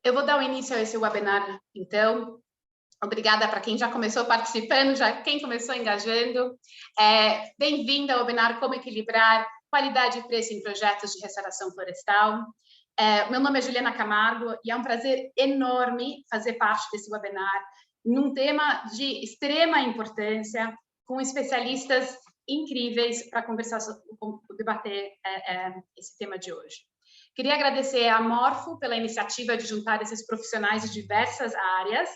Eu vou dar o início a esse webinar, então. Obrigada para quem já começou participando, quem começou engajando. Bem-vinda ao webinar Como Equilibrar Qualidade e Preço em Projetos de Restauração Florestal. Meu nome é Juliana Camargo e é um prazer enorme fazer parte desse webinar num tema de extrema importância, com especialistas incríveis para conversar, debater esse tema de hoje. Queria agradecer à Morfo pela iniciativa de juntar esses profissionais de diversas áreas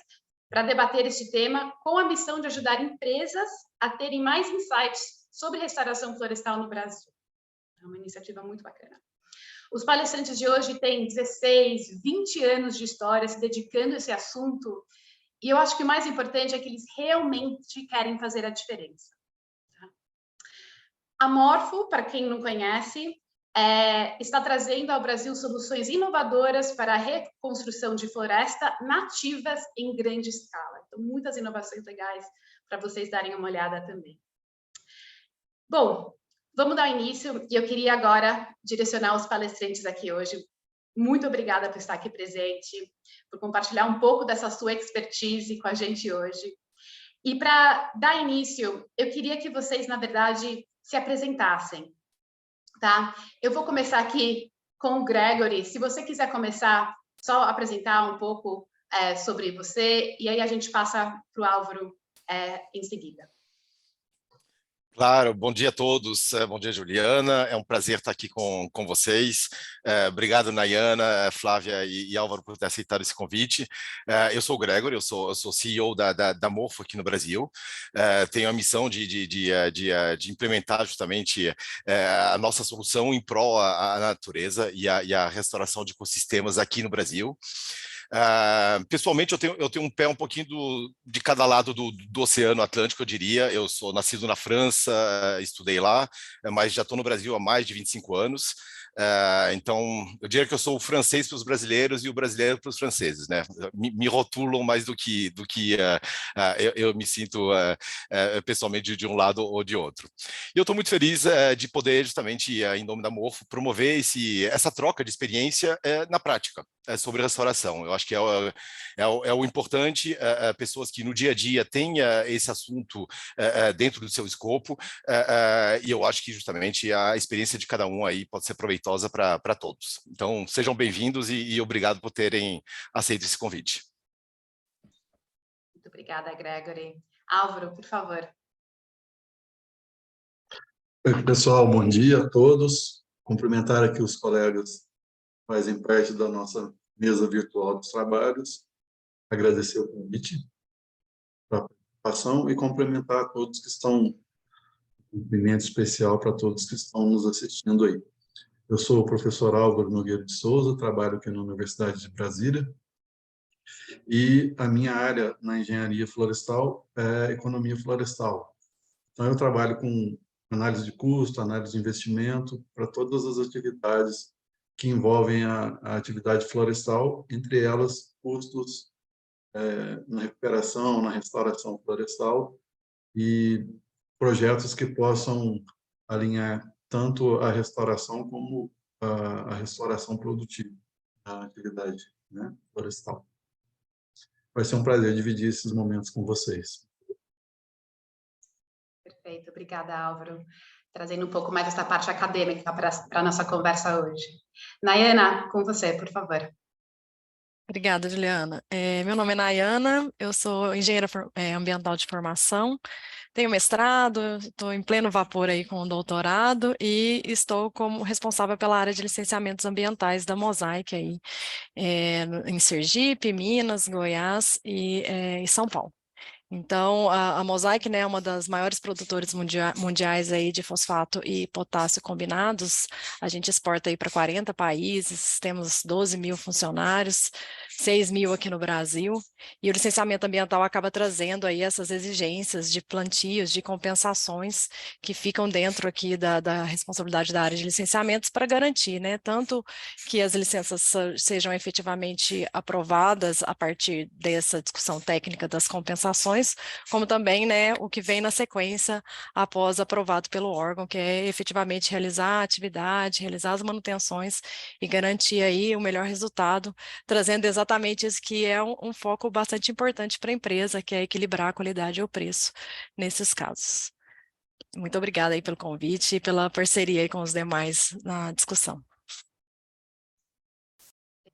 para debater este tema com a missão de ajudar empresas a terem mais insights sobre restauração florestal no Brasil. É uma iniciativa muito bacana. Os palestrantes de hoje têm 16, 20 anos de história se dedicando a esse assunto, e eu acho que o mais importante é que eles realmente querem fazer a diferença. A Morfo, para quem não conhece, está trazendo ao Brasil soluções inovadoras para a reconstrução de floresta nativas em grande escala. Então, muitas inovações legais para vocês darem uma olhada também. Bom, vamos dar início e eu queria agora direcionar os palestrantes aqui hoje. Muito obrigada por estar aqui presente, por compartilhar um pouco dessa sua expertise com a gente hoje. E para dar início, eu queria que vocês, na verdade, se apresentassem. Tá? Eu vou começar aqui com o Gregory. Se você quiser começar, só apresentar um pouco sobre você, e aí a gente passa para o Álvaro em seguida. Claro, bom dia a todos, bom dia Juliana, é um prazer estar aqui com vocês. Obrigado Nayana, Flávia e Álvaro por ter aceitado esse convite. Eu sou o Gregory, eu sou CEO da Morfo aqui no Brasil. Tenho a missão de implementar justamente a nossa solução em prol à natureza e a restauração de ecossistemas aqui no Brasil. Pessoalmente, eu tenho um pé um pouquinho de cada lado do Oceano Atlântico, eu diria. Eu sou nascido na França, estudei lá, mas já estou no Brasil há mais de 25 anos. Então, eu diria que eu sou o francês para os brasileiros e o brasileiro para os franceses, né? Me rotulam mais do que eu me sinto pessoalmente de um lado ou de outro. E eu estou muito feliz de poder, justamente, em nome da Morfo, promover essa troca de experiência na prática sobre restauração. Eu acho que é o importante, pessoas que no dia a dia têm esse assunto dentro do seu escopo, e eu acho que justamente a experiência de cada um aí pode ser proveitosa para todos. Então, sejam bem-vindos e obrigado por terem aceito esse convite. Muito obrigada, Gregory. Álvaro, por favor. Oi, pessoal, bom dia a todos. Cumprimentar aqui os colegas que fazem parte da nossa mesa virtual dos trabalhos, agradecer o convite para a participação e cumprimentar a todos que estão, um cumprimento especial para todos que estão nos assistindo aí. Eu sou o professor Álvaro Nogueira de Souza, trabalho aqui na Universidade de Brasília, e a minha área na engenharia florestal é economia florestal. Então, eu trabalho com análise de custo, análise de investimento, para todas as atividades que envolvem a atividade florestal, entre elas custos na recuperação, na restauração florestal e projetos que possam alinhar tanto a restauração como a restauração produtiva da atividade, né, florestal. Vai ser um prazer dividir esses momentos com vocês. Perfeito, obrigada, Álvaro. Trazendo um pouco mais essa parte acadêmica para a nossa conversa hoje. Nayana, com você, por favor. Obrigada, Juliana. Meu nome é Nayana, eu sou engenheira ambiental de formação, tenho mestrado, estou em pleno vapor aí com o doutorado e estou como responsável pela área de licenciamentos ambientais da Mosaic aí, em Sergipe, Minas, Goiás e São Paulo. Então, a Mosaic, né, é uma das maiores produtoras mundiais aí de fosfato e potássio combinados. A gente exporta aí para 40 países, temos 12 mil funcionários, 6 mil aqui no Brasil, e o licenciamento ambiental acaba trazendo aí essas exigências de plantios, de compensações que ficam dentro aqui da responsabilidade da área de licenciamentos para garantir, né, tanto que as licenças sejam efetivamente aprovadas a partir dessa discussão técnica das compensações, como também, né, o que vem na sequência após aprovado pelo órgão, que é efetivamente realizar a atividade, realizar as manutenções e garantir aí o melhor resultado, trazendo exatamente exatamente isso que é um foco bastante importante para a empresa, que é equilibrar a qualidade e o preço nesses casos. Muito obrigada aí pelo convite e pela parceria aí com os demais na discussão.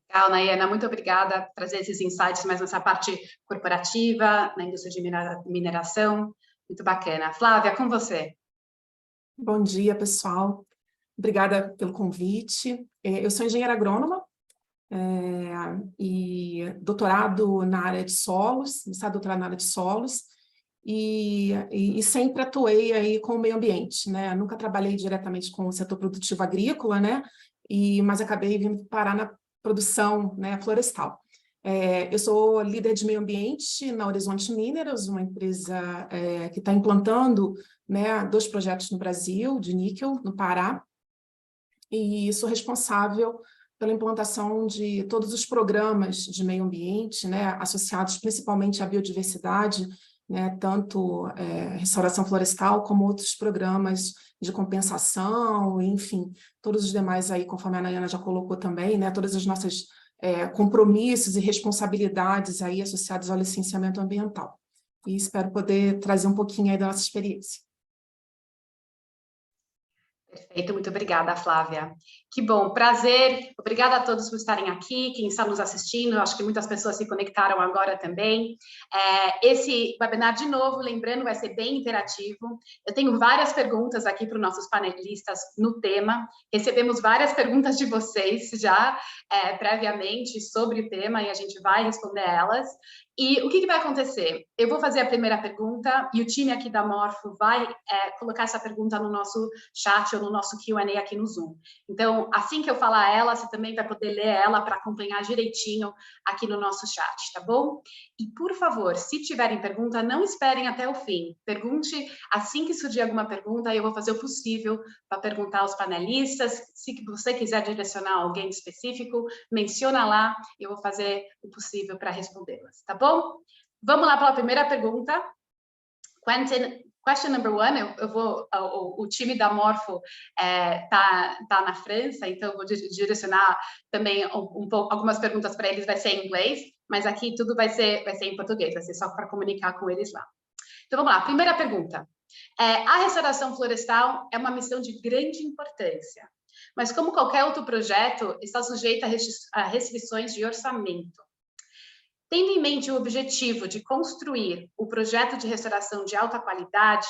Legal, Nayana, muito obrigada por trazer esses insights mais nessa parte corporativa, na indústria de mineração. Muito bacana. Flávia, com você. Bom dia, pessoal. Obrigada pelo convite. Eu sou engenheira agrônoma e doutorado na área de solos, doutorado na área de solos, e sempre atuei aí com o meio ambiente, né? Nunca trabalhei diretamente com o setor produtivo agrícola, né? Mas acabei vindo parar na produção, né, florestal. Eu sou líder de meio ambiente na Horizonte Minerals, uma empresa que está implantando, né, 2 projetos no Brasil, de níquel, no Pará, e sou responsável pela implantação de todos os programas de meio ambiente, né, associados principalmente à biodiversidade, né, tanto restauração florestal como outros programas de compensação, enfim, todos os demais aí, conforme a Nayana já colocou também, né, todas as nossas compromissos e responsabilidades aí associados ao licenciamento ambiental. E espero poder trazer um pouquinho aí da nossa experiência. Perfeito, muito obrigada, Flávia. Que bom, prazer. Obrigada a todos por estarem aqui, quem está nos assistindo. Acho que muitas pessoas se conectaram agora também. Esse webinar, de novo, lembrando, vai ser bem interativo. Eu tenho várias perguntas aqui para os nossos panelistas no tema. Recebemos várias perguntas de vocês já previamente sobre o tema e a gente vai responder elas. E o que vai acontecer? Eu vou fazer a primeira pergunta e o time aqui da Morfo vai colocar essa pergunta no nosso chat ou no nosso Q&A aqui no Zoom. Então, assim que eu falar ela, você também vai poder ler ela para acompanhar direitinho aqui no nosso chat, tá bom? E, por favor, se tiverem pergunta, não esperem até o fim. Pergunte assim que surgir alguma pergunta, eu vou fazer o possível para perguntar aos panelistas. Se você quiser direcionar alguém específico, menciona lá, eu vou fazer o possível para respondê-las, tá bom? Vamos lá para a primeira pergunta. Question number 1, o time da Morfo tá na França, então eu vou direcionar também algumas perguntas para eles, vai ser em inglês, mas aqui tudo vai ser em português, vai ser só para comunicar com eles lá. Então vamos lá, primeira pergunta. A restauração florestal é uma missão de grande importância, mas como qualquer outro projeto, está sujeita a restrições de orçamento. Tendo em mente o objetivo de construir o projeto de restauração de alta qualidade,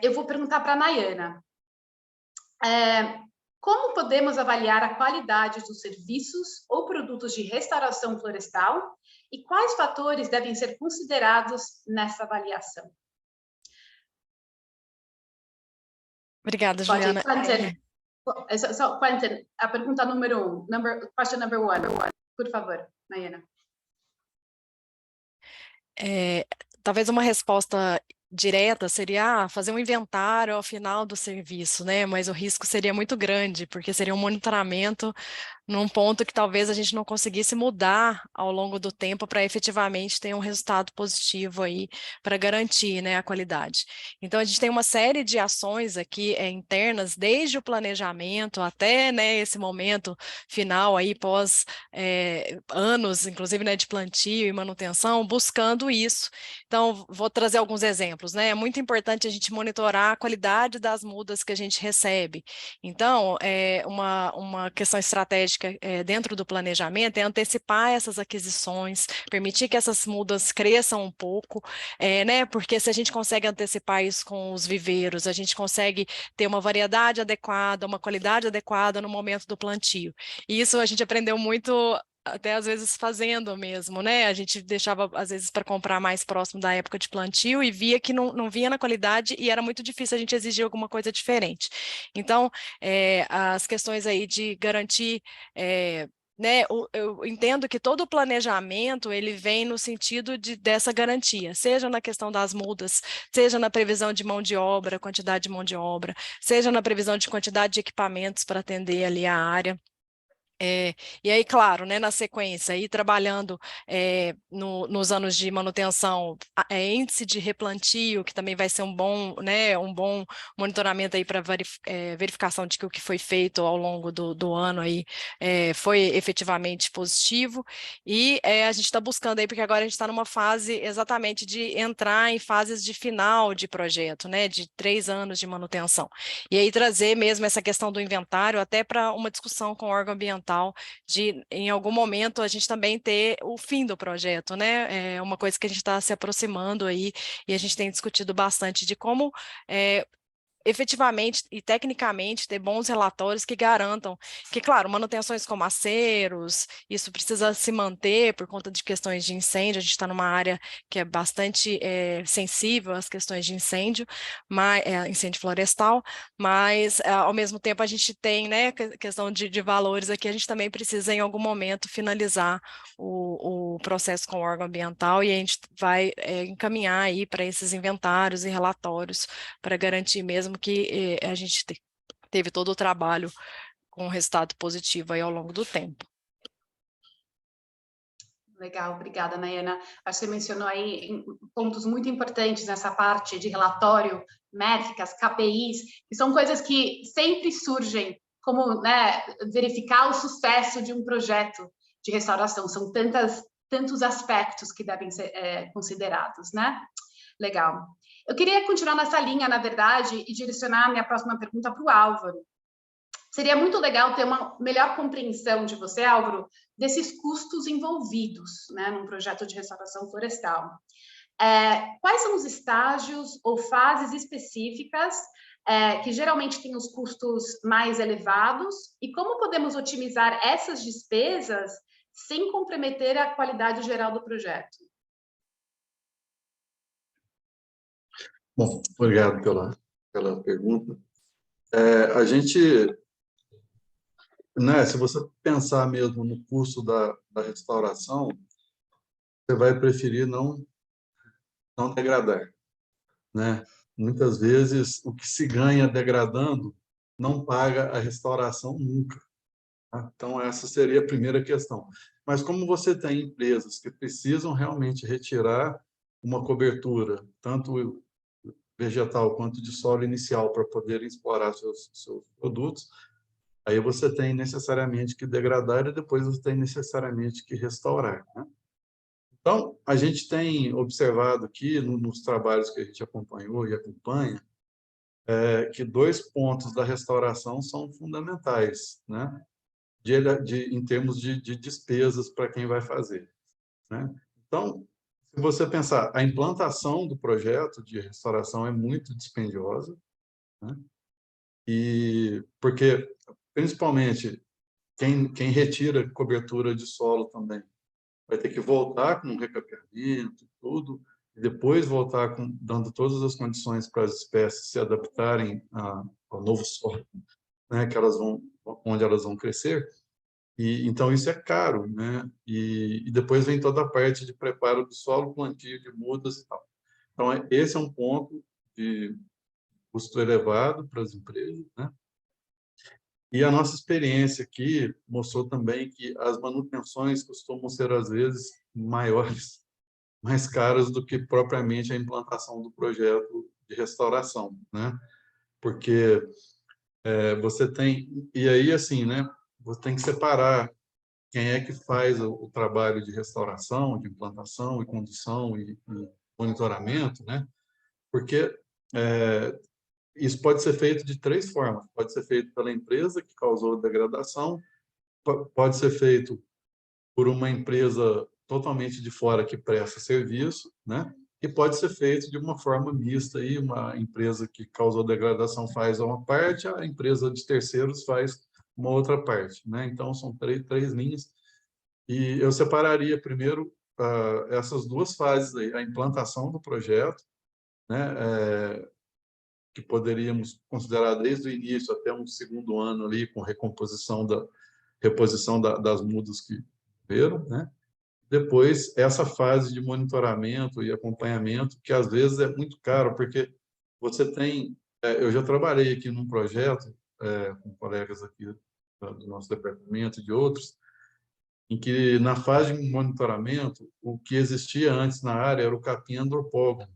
eu vou perguntar para a Nayana. Como podemos avaliar a qualidade dos serviços ou produtos de restauração florestal e quais fatores devem ser considerados nessa avaliação? Obrigada, Juliana. Quentin, a pergunta número 1, question number 1, por favor, Nayana. Talvez uma resposta direta seria fazer um inventário ao final do serviço, né? Mas o risco seria muito grande, porque seria um monitoramento num ponto que talvez a gente não conseguisse mudar ao longo do tempo para efetivamente ter um resultado positivo aí para garantir, né, a qualidade. Então, a gente tem uma série de ações aqui internas, desde o planejamento até, né, esse momento final aí, pós anos, inclusive, né, de plantio e manutenção, buscando isso. Então, vou trazer alguns exemplos, né? É muito importante a gente monitorar a qualidade das mudas que a gente recebe. Então, uma questão estratégica dentro do planejamento é antecipar essas aquisições, permitir que essas mudas cresçam um pouco, né? Porque se a gente consegue antecipar isso com os viveiros, a gente consegue ter uma variedade adequada, uma qualidade adequada no momento do plantio. E isso a gente aprendeu muito até às vezes fazendo mesmo, né? A gente deixava às vezes para comprar mais próximo da época de plantio e via que não vinha na qualidade e era muito difícil a gente exigir alguma coisa diferente. Então, as questões aí de garantir né, eu entendo que todo o planejamento ele vem no sentido dessa garantia, seja na questão das mudas, seja na previsão de mão de obra, quantidade de mão de obra, seja na previsão de quantidade de equipamentos para atender ali a área. E aí, claro, né, na sequência, ir trabalhando nos anos de manutenção, índice de replantio, que também vai ser um bom monitoramento aí para verificação de que o que foi feito ao longo do ano aí foi efetivamente positivo. E a gente está buscando aí, porque agora a gente está numa fase exatamente de entrar em fases de final de projeto, né, de 3 anos de manutenção. E aí trazer mesmo essa questão do inventário até para uma discussão com o órgão ambiental, de, em algum momento, a gente também ter o fim do projeto, né? É uma coisa que a gente está se aproximando aí, e a gente tem discutido bastante de como efetivamente e tecnicamente ter bons relatórios que garantam que, claro, manutenções como aceros, isso precisa se manter por conta de questões de incêndio. A gente está numa área que é bastante sensível às questões de incêndio, incêndio florestal, mas ao mesmo tempo a gente tem, né, questão de valores aqui. A gente também precisa em algum momento finalizar o processo com o órgão ambiental, e a gente vai encaminhar aí para esses inventários e relatórios para garantir mesmo que a gente teve todo o trabalho com resultado positivo aí ao longo do tempo. Legal, obrigada, Nayana. Acho que você mencionou aí pontos muito importantes nessa parte de relatório, métricas, KPIs, que são coisas que sempre surgem como, né, verificar o sucesso de um projeto de restauração. São tantos aspectos que devem ser considerados, né? Legal. Eu queria continuar nessa linha, na verdade, e direcionar a minha próxima pergunta para o Álvaro. Seria muito legal ter uma melhor compreensão de você, Álvaro, desses custos envolvidos, né, num projeto de restauração florestal. Quais são os estágios ou fases específicas que geralmente têm os custos mais elevados, e como podemos otimizar essas despesas sem comprometer a qualidade geral do projeto? Bom, obrigado pela pergunta. A gente, né, se você pensar mesmo no custo da restauração, você vai preferir não degradar, né? Muitas vezes, o que se ganha degradando não paga a restauração nunca. Tá? Então, essa seria a primeira questão. Mas como você tem empresas que precisam realmente retirar uma cobertura, tanto vegetal quanto de solo inicial, para poderem explorar seus produtos, aí você tem necessariamente que degradar e depois você tem necessariamente que restaurar, né? Então, a gente tem observado aqui, nos trabalhos que a gente acompanhou e acompanha, que 2 pontos da restauração são fundamentais, né? Em termos de despesas para quem vai fazer, né? Então, se você pensar, a implantação do projeto de restauração é muito dispendiosa, né? E porque, principalmente, quem retira cobertura de solo também vai ter que voltar com um recapeamento e tudo, e depois voltar dando todas as condições para as espécies se adaptarem ao novo solo, né, onde elas vão crescer. E então isso é caro, né? E depois vem toda a parte de preparo do solo, plantio de mudas e tal. Então esse é um ponto de custo elevado para as empresas, né? E a nossa experiência aqui mostrou também que as manutenções costumam ser, às vezes, maiores, mais caras do que propriamente a implantação do projeto de restauração, né? Porque você tem... E aí, assim, né? Você tem que separar quem é que faz o trabalho de restauração, de implantação e condução e monitoramento, né? Porque isso pode ser feito de 3 formas. Pode ser feito pela empresa que causou a degradação, pode ser feito por uma empresa totalmente de fora que presta serviço, né? E pode ser feito de uma forma mista, aí uma empresa que causou degradação faz uma parte, a empresa de terceiros faz uma outra parte, né? Então, são três linhas. E eu separaria primeiro essas 2 fases aí, a implantação do projeto, né? Que poderíamos considerar desde o início até um 2º ano ali, com reposição das mudas que viram, né? Depois, essa fase de monitoramento e acompanhamento, que às vezes é muito caro, porque você tem... eu já trabalhei aqui num projeto com colegas aqui do nosso departamento e de outros, em que, na fase de monitoramento, o que existia antes na área era o capim andropógon,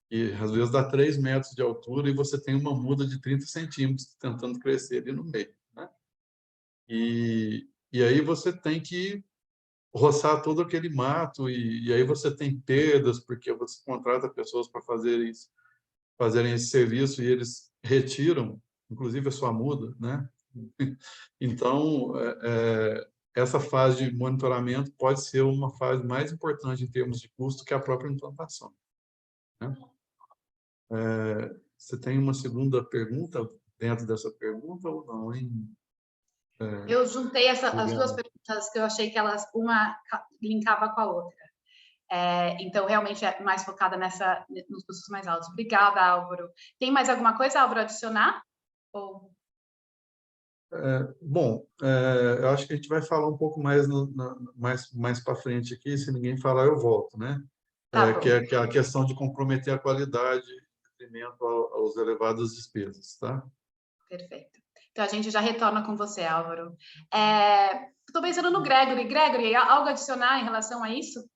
que às vezes dá 3 metros de altura e você tem uma muda de 30 centímetros tentando crescer ali no meio, né? E aí você tem que roçar todo aquele mato, e aí você tem perdas, porque você contrata pessoas para fazerem esse serviço e eles retiram, inclusive, a sua muda, né? Então, essa fase de monitoramento pode ser uma fase mais importante em termos de custo que a própria implantação, né? Você tem uma segunda pergunta dentro dessa pergunta ou não, hein? Eu juntei as duas perguntas que eu achei que uma linkava com a outra. Então, realmente é mais focada nos custos mais altos. Obrigada, Álvaro. Tem mais alguma coisa, Álvaro, a adicionar? Bom, eu acho que a gente vai falar um pouco mais mais para frente aqui. Se ninguém falar, eu volto, né? Que é a questão de comprometer a qualidade em detrimento aos elevadas despesas, tá? Perfeito. Então, a gente já retorna com você, Álvaro. Estou pensando no Gregory. Gregory, algo a adicionar em relação a isso?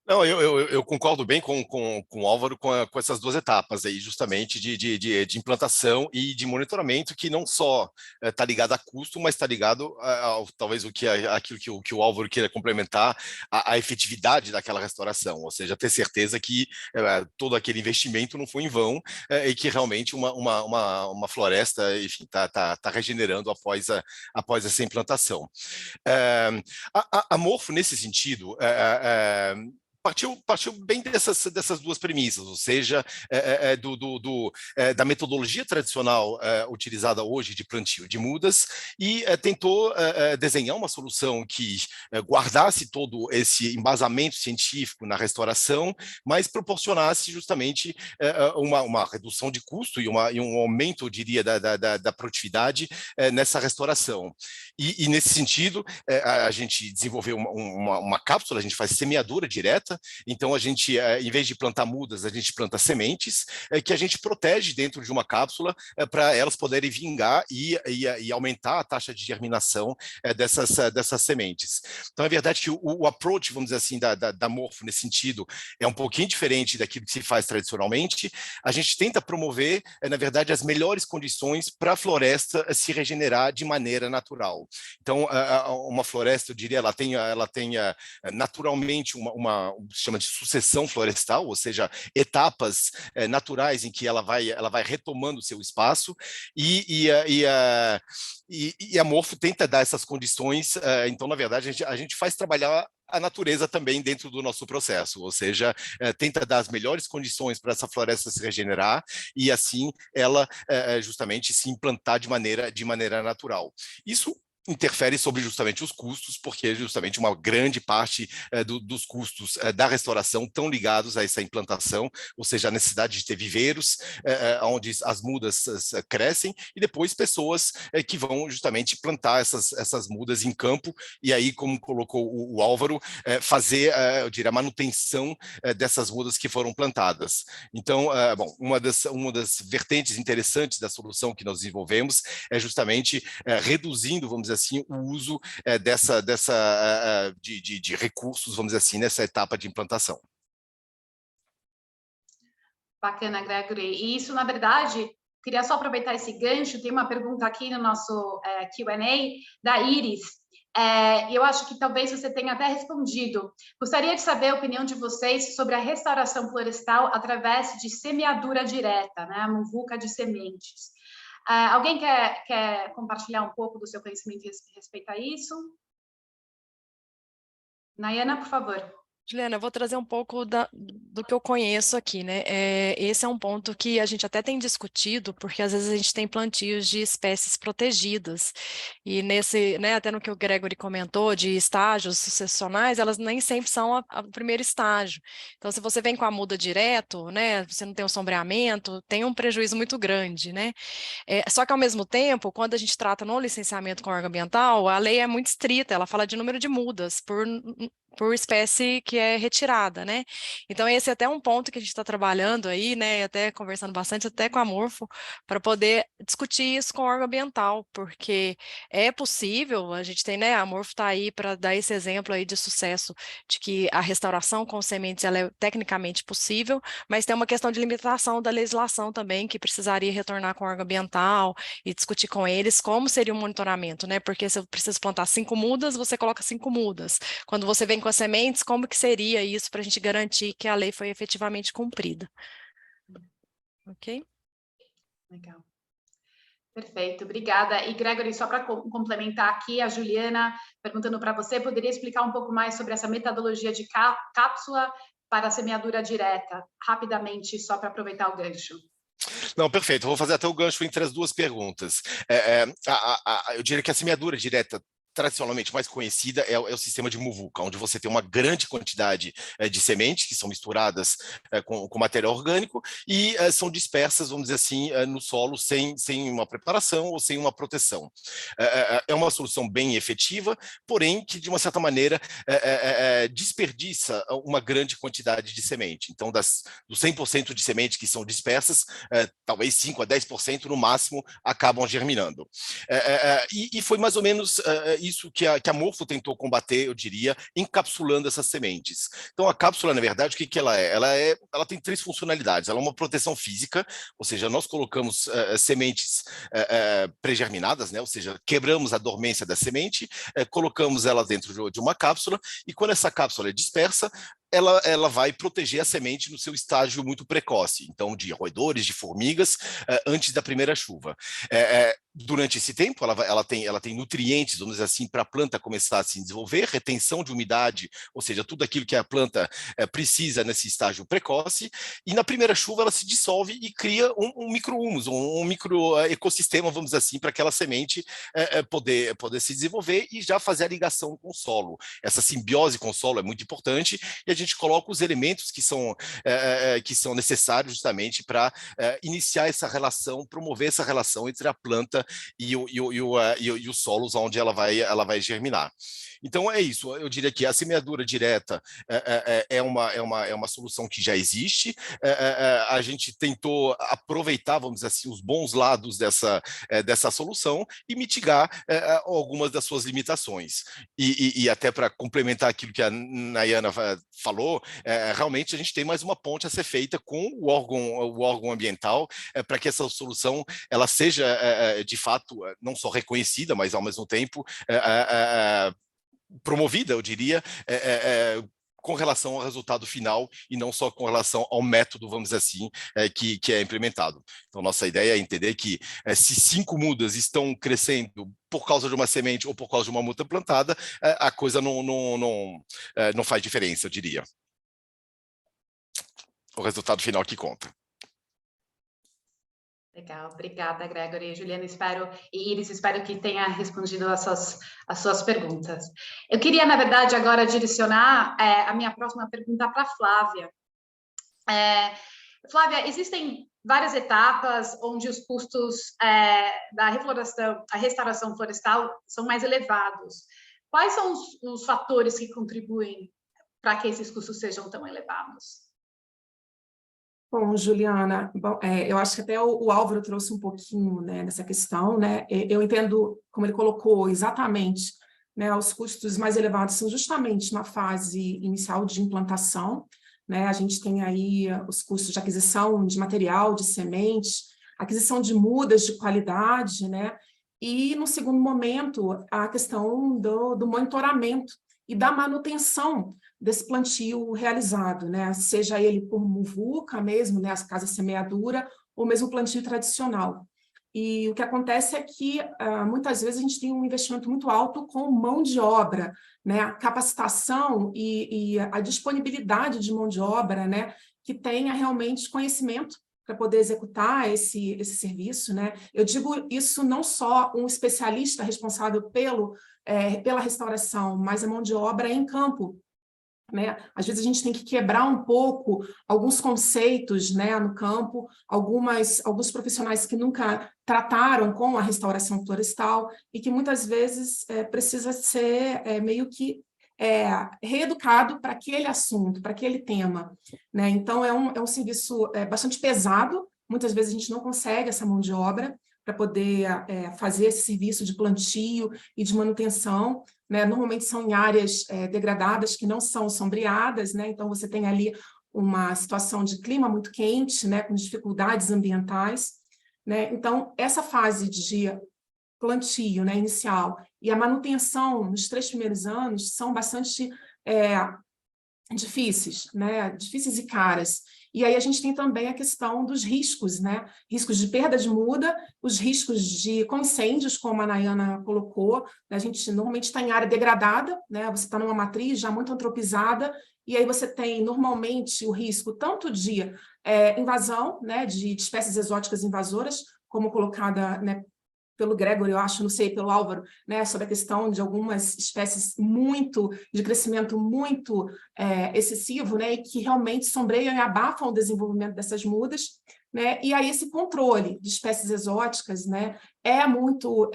Não, eu concordo bem com o Álvaro com essas duas etapas aí, justamente de implantação e de monitoramento, que não só está ligado a custo, mas está ligado talvez aquilo que o Álvaro queira complementar, a efetividade daquela restauração, ou seja, ter certeza que todo aquele investimento não foi em vão, e que realmente uma floresta, enfim, está regenerando após essa implantação. A Morfo, nesse sentido, partiu bem dessas duas premissas, ou seja, da metodologia tradicional utilizada hoje de plantio de mudas, e tentou desenhar uma solução que guardasse todo esse embasamento científico na restauração, mas proporcionasse justamente uma redução de custo e um aumento, eu diria, da produtividade nessa restauração. E nesse sentido, a gente desenvolveu uma cápsula, a gente faz semeadura direta. Então, a gente, em vez de plantar mudas, a gente planta sementes que a gente protege dentro de uma cápsula para elas poderem vingar e aumentar a taxa de germinação dessas sementes. Então, é verdade que o approach, vamos dizer assim, da Morfo, nesse sentido, é um pouquinho diferente daquilo que se faz tradicionalmente. A gente tenta promover, na verdade, as melhores condições para a floresta se regenerar de maneira natural. Então, uma floresta, eu diria, ela tem naturalmente se chama de sucessão florestal, ou seja, etapas naturais em que ela vai retomando o seu espaço, e a Morfo tenta dar essas condições. Então, na verdade, a gente faz trabalhar a natureza também dentro do nosso processo, ou seja, tenta dar as melhores condições para essa floresta se regenerar e assim ela justamente se implantar de maneira natural. Isso interfere sobre justamente os custos, porque justamente uma grande parte dos custos da restauração estão ligados a essa implantação, ou seja, a necessidade de ter viveiros onde as mudas crescem, e depois pessoas que vão justamente plantar essas mudas em campo, e aí, como colocou o Álvaro, fazer, eu diria, a manutenção dessas mudas que foram plantadas. Então, bom, uma das vertentes interessantes da solução que nós desenvolvemos é justamente reduzindo, vamos dizer assim, o uso de recursos, vamos dizer assim, nessa etapa de implantação. Bacana, Gregory. E isso, na verdade, queria só aproveitar esse gancho, tem uma pergunta aqui no nosso Q&A da Iris, e eu acho que talvez você tenha até respondido. Gostaria de saber a opinião de vocês sobre a restauração florestal através de semeadura direta, né, a muvuca de sementes. Alguém quer compartilhar um pouco do seu conhecimento respeito a isso? Nayana, por favor. Juliana, eu vou trazer um pouco do que eu conheço aqui, né? Esse é um ponto que a gente até tem discutido, porque às vezes a gente tem plantios de espécies protegidas, e né, até no que o Gregory comentou, de estágios sucessionais, elas nem sempre são o primeiro estágio. Então, se você vem com a muda direto, né, você não tem um sombreamento, tem um prejuízo muito grande, né? Só que, ao mesmo tempo, quando a gente trata no licenciamento com órgão ambiental, a lei é muito estrita, ela fala de número de mudas por espécie que é retirada, né? Então, esse é até um ponto que a gente está trabalhando aí, né? Até conversando bastante, até com a Morfo, para poder discutir isso com o órgão ambiental, porque é possível, a gente tem, né? A Morfo está aí para dar esse exemplo aí de sucesso, de que a restauração com sementes ela é tecnicamente possível, mas tem uma questão de limitação da legislação também, que precisaria retornar com o órgão ambiental e discutir com eles como seria o monitoramento, né? Porque se eu preciso plantar 5 mudas, você coloca 5 mudas. Quando você vem com as sementes, como que seria isso para a gente garantir que a lei foi efetivamente cumprida? Ok? Legal. Perfeito, obrigada. E, Gregory, só para complementar aqui, a Juliana perguntando para você, poderia explicar um pouco mais sobre essa metodologia de cápsula para a semeadura direta, rapidamente, só para aproveitar o gancho? Não, perfeito. Eu vou fazer até o gancho entre as duas perguntas. Eu diria que a semeadura direta tradicionalmente mais conhecida é o sistema de muvuca, onde você tem uma grande quantidade de sementes que são misturadas com material orgânico e são dispersas, vamos dizer assim, no solo sem uma preparação ou sem uma proteção. É uma solução bem efetiva, porém que, de uma certa maneira, desperdiça uma grande quantidade de semente. Então, dos 100% de sementes que são dispersas, talvez 5 a 10% no máximo acabam germinando. E foi mais ou menos isso que a Morfo tentou combater, eu diria, encapsulando essas sementes. Então, a cápsula, na verdade, o que ela é? Ela tem 3 funcionalidades. Ela é uma proteção física, ou seja, nós colocamos sementes pré-germinadas, né? Ou seja, quebramos a dormência da semente, colocamos ela dentro de uma cápsula, e quando essa cápsula é dispersa, ela vai proteger a semente no seu estágio muito precoce, então de roedores, de formigas, antes da primeira chuva. Durante esse tempo, ela tem nutrientes, vamos dizer assim, para a planta começar a se desenvolver, retenção de umidade, ou seja, tudo aquilo que a planta precisa nesse estágio precoce, e na primeira chuva ela se dissolve e cria um micro-humus, um micro-ecossistema, vamos dizer assim, para aquela semente poder se desenvolver e já fazer a ligação com o solo. Essa simbiose com o solo é muito importante, e a gente coloca os elementos que são necessários justamente para iniciar essa relação, promover essa relação entre a planta e os solos onde ela vai germinar. Então é isso, eu diria que a semeadura direta é uma solução que já existe. A gente tentou aproveitar, vamos dizer assim, os bons lados dessa solução e mitigar algumas das suas limitações. E até para complementar aquilo que a Nayana falou, realmente a gente tem mais uma ponte a ser feita com o órgão ambiental para que essa solução ela seja de fato não só reconhecida, mas ao mesmo tempo promovida, eu diria, com relação ao resultado final e não só com relação ao método, vamos dizer assim, que é implementado. Então, nossa ideia é entender que se 5 mudas estão crescendo por causa de uma semente ou por causa de uma muda plantada, a coisa não faz diferença, eu diria. O resultado final que conta. Legal, obrigada, Gregory. Juliana, e Iris, espero que tenha respondido as suas perguntas. Eu queria, na verdade, agora direcionar a minha próxima pergunta para a Flávia. Flávia, existem várias etapas onde os custos da reflorestação, a restauração florestal são mais elevados. Quais são os fatores que contribuem para que esses custos sejam tão elevados? Bom, Juliana, eu acho que até o Álvaro trouxe um pouquinho, né, nessa questão, né? Eu entendo, como ele colocou exatamente, né, os custos mais elevados são justamente na fase inicial de implantação, né? A gente tem aí os custos de aquisição de material, de sementes, aquisição de mudas de qualidade, né? E, no segundo momento, a questão do monitoramento e da manutenção desse plantio realizado, né? Seja ele por muvuca mesmo, né? As casas semeadura, ou mesmo plantio tradicional. E o que acontece é que, muitas vezes, a gente tem um investimento muito alto com mão de obra, né? A capacitação e a disponibilidade de mão de obra, né? Que tenha realmente conhecimento para poder executar esse serviço, né? Eu digo isso não só um especialista responsável pela restauração, mas a mão de obra em campo, né? Às vezes a gente tem que quebrar um pouco alguns conceitos, né, no campo, alguns profissionais que nunca trataram com a restauração florestal e que muitas vezes precisa ser meio que reeducado para aquele assunto, para aquele tema, né? Então, é um serviço bastante pesado, muitas vezes a gente não consegue essa mão de obra para poder fazer esse serviço de plantio e de manutenção, né? Normalmente são em áreas degradadas que não são sombreadas, né? Então, você tem ali uma situação de clima muito quente, né? Com dificuldades ambientais, né? Então, essa fase de plantio, né, inicial, e a manutenção nos 3 primeiros anos são bastante difíceis, né, difíceis e caras. E aí a gente tem também a questão dos riscos, né, riscos de perda de muda, os riscos com incêndios, como a Nayana colocou, né, a gente normalmente está em área degradada, né, você está numa matriz já muito antropizada, e aí você tem normalmente o risco tanto de invasão, né, de espécies exóticas invasoras, como colocada, né, pelo Gregory, eu acho, não sei, pelo Álvaro, né, sobre a questão de algumas espécies de crescimento muito excessivo, né, e que realmente sombreiam e abafam o desenvolvimento dessas mudas, né, e aí esse controle de espécies exóticas, né, é muito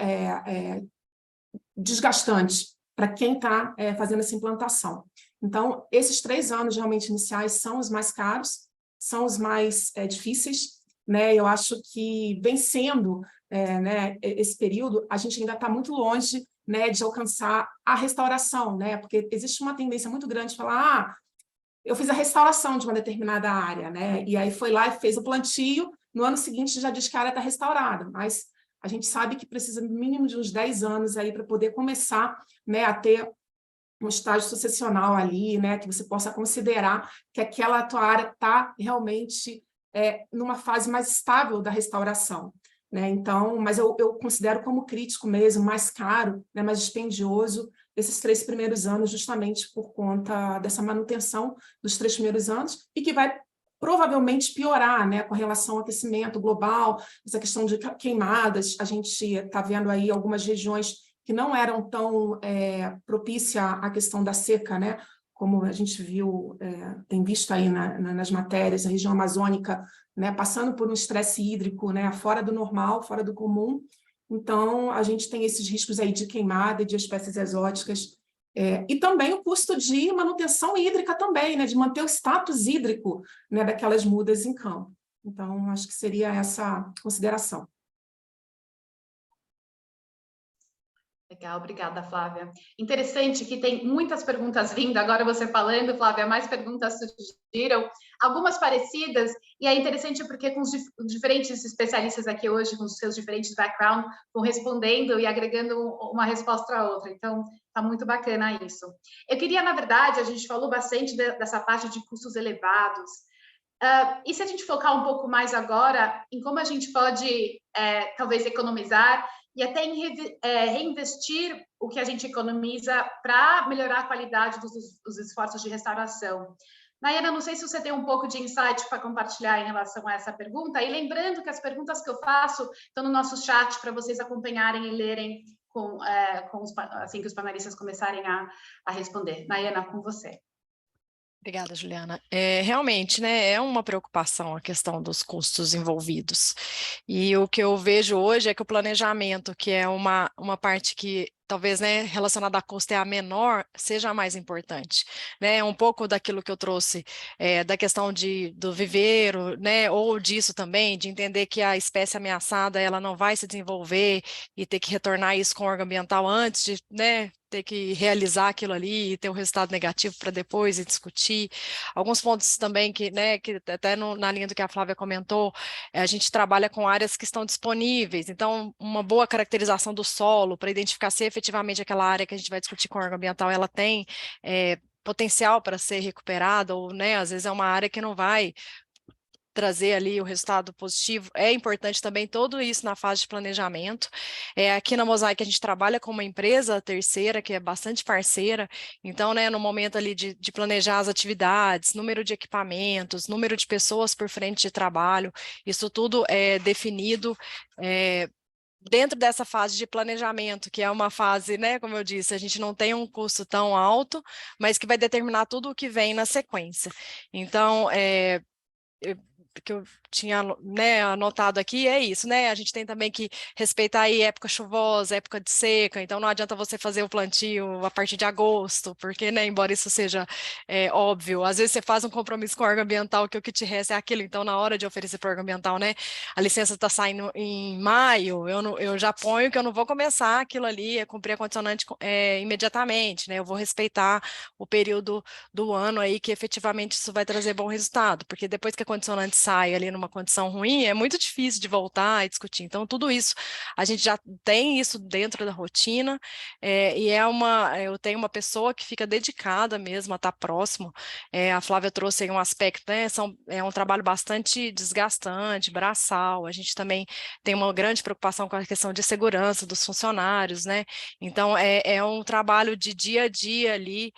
desgastante para quem está fazendo essa implantação. Então, esses 3 anos realmente iniciais são os mais caros, são os mais difíceis, né, eu acho que vencendo né, esse período, a gente ainda está muito longe, né, de alcançar a restauração, né, porque existe uma tendência muito grande de falar, eu fiz a restauração de uma determinada área, né, e aí foi lá e fez o plantio, no ano seguinte já diz que a área está restaurada, mas a gente sabe que precisa no mínimo de uns 10 anos aí para poder começar, né, a ter um estágio sucessional ali, né, que você possa considerar que aquela tua área está realmente numa fase mais estável da restauração, né? Então, mas eu considero como crítico mesmo, mais caro, né, mais dispendioso, esses 3 primeiros anos, justamente por conta dessa manutenção dos 3 primeiros anos, e que vai provavelmente piorar, né, com relação ao aquecimento global, essa questão de queimadas, a gente está vendo aí algumas regiões que não eram tão propícia à questão da seca, né? Como a gente viu, tem visto aí nas matérias, a região amazônica, né, passando por um estresse hídrico, né, fora do normal, fora do comum. Então, a gente tem esses riscos aí de queimada, de espécies exóticas, e também o custo de manutenção hídrica também, né, de manter o status hídrico, né, daquelas mudas em campo. Então, acho que seria essa consideração. Legal, obrigada, Flávia. Interessante que tem muitas perguntas vindo, agora você falando, Flávia, mais perguntas surgiram, algumas parecidas, e é interessante porque com os diferentes especialistas aqui hoje, com os seus diferentes backgrounds, vão respondendo e agregando uma resposta à outra, então está muito bacana isso. Eu queria, na verdade, a gente falou bastante dessa parte de custos elevados, e se a gente focar um pouco mais agora em como a gente pode, talvez, economizar e até em reinvestir o que a gente economiza para melhorar a qualidade dos esforços de restauração. Nayana, não sei se você tem um pouco de insight para compartilhar em relação a essa pergunta, e lembrando que as perguntas que eu faço estão no nosso chat para vocês acompanharem e lerem assim que os panelistas começarem a responder. Nayana, com você. Obrigada, Juliana. Realmente, né, é uma preocupação a questão dos custos envolvidos. E o que eu vejo hoje é que o planejamento, que é uma parte que talvez, né, relacionada a custo é a menor, seja a mais importante, né, um pouco daquilo que eu trouxe, da questão do viveiro, né, ou disso também, de entender que a espécie ameaçada, ela não vai se desenvolver e ter que retornar isso com o órgão ambiental antes de, né, ter que realizar aquilo ali e ter um resultado negativo para depois e discutir. Alguns pontos também que, né, que até na linha do que a Flávia comentou, a gente trabalha com áreas que estão disponíveis, então uma boa caracterização do solo para identificar se efetivamente aquela área que a gente vai discutir com o órgão ambiental, ela tem potencial para ser recuperada, ou, né, às vezes é uma área que não vai trazer ali o resultado positivo. É importante também tudo isso na fase de planejamento. Aqui na Mosaic a gente trabalha com uma empresa terceira que é bastante parceira, então, né, no momento ali de planejar as atividades, número de equipamentos, número de pessoas por frente de trabalho, isso tudo é definido dentro dessa fase de planejamento, que é uma fase, né, como eu disse, a gente não tem um custo tão alto, mas que vai determinar tudo o que vem na sequência. Então, eu tinha, né, anotado aqui é isso, né? A gente tem também que respeitar aí época chuvosa, época de seca, então não adianta você fazer o plantio a partir de agosto, porque, né, embora isso seja óbvio, às vezes você faz um compromisso com o órgão ambiental que o que te resta é aquilo, então na hora de oferecer para o órgão ambiental, né, a licença está saindo em maio, eu já ponho que eu não vou começar aquilo ali, cumprir a condicionante imediatamente, né? Eu vou respeitar o período do ano aí que efetivamente isso vai trazer bom resultado, porque depois que a condicionante sai ali numa condição ruim, é muito difícil de voltar e discutir. Então, tudo isso, a gente já tem isso dentro da rotina, e eu tenho uma pessoa que fica dedicada mesmo a estar próximo. A Flávia trouxe aí um aspecto, né? É um trabalho bastante desgastante, braçal. A gente também tem uma grande preocupação com a questão de segurança dos funcionários, né? Então, é um trabalho de dia a dia ali,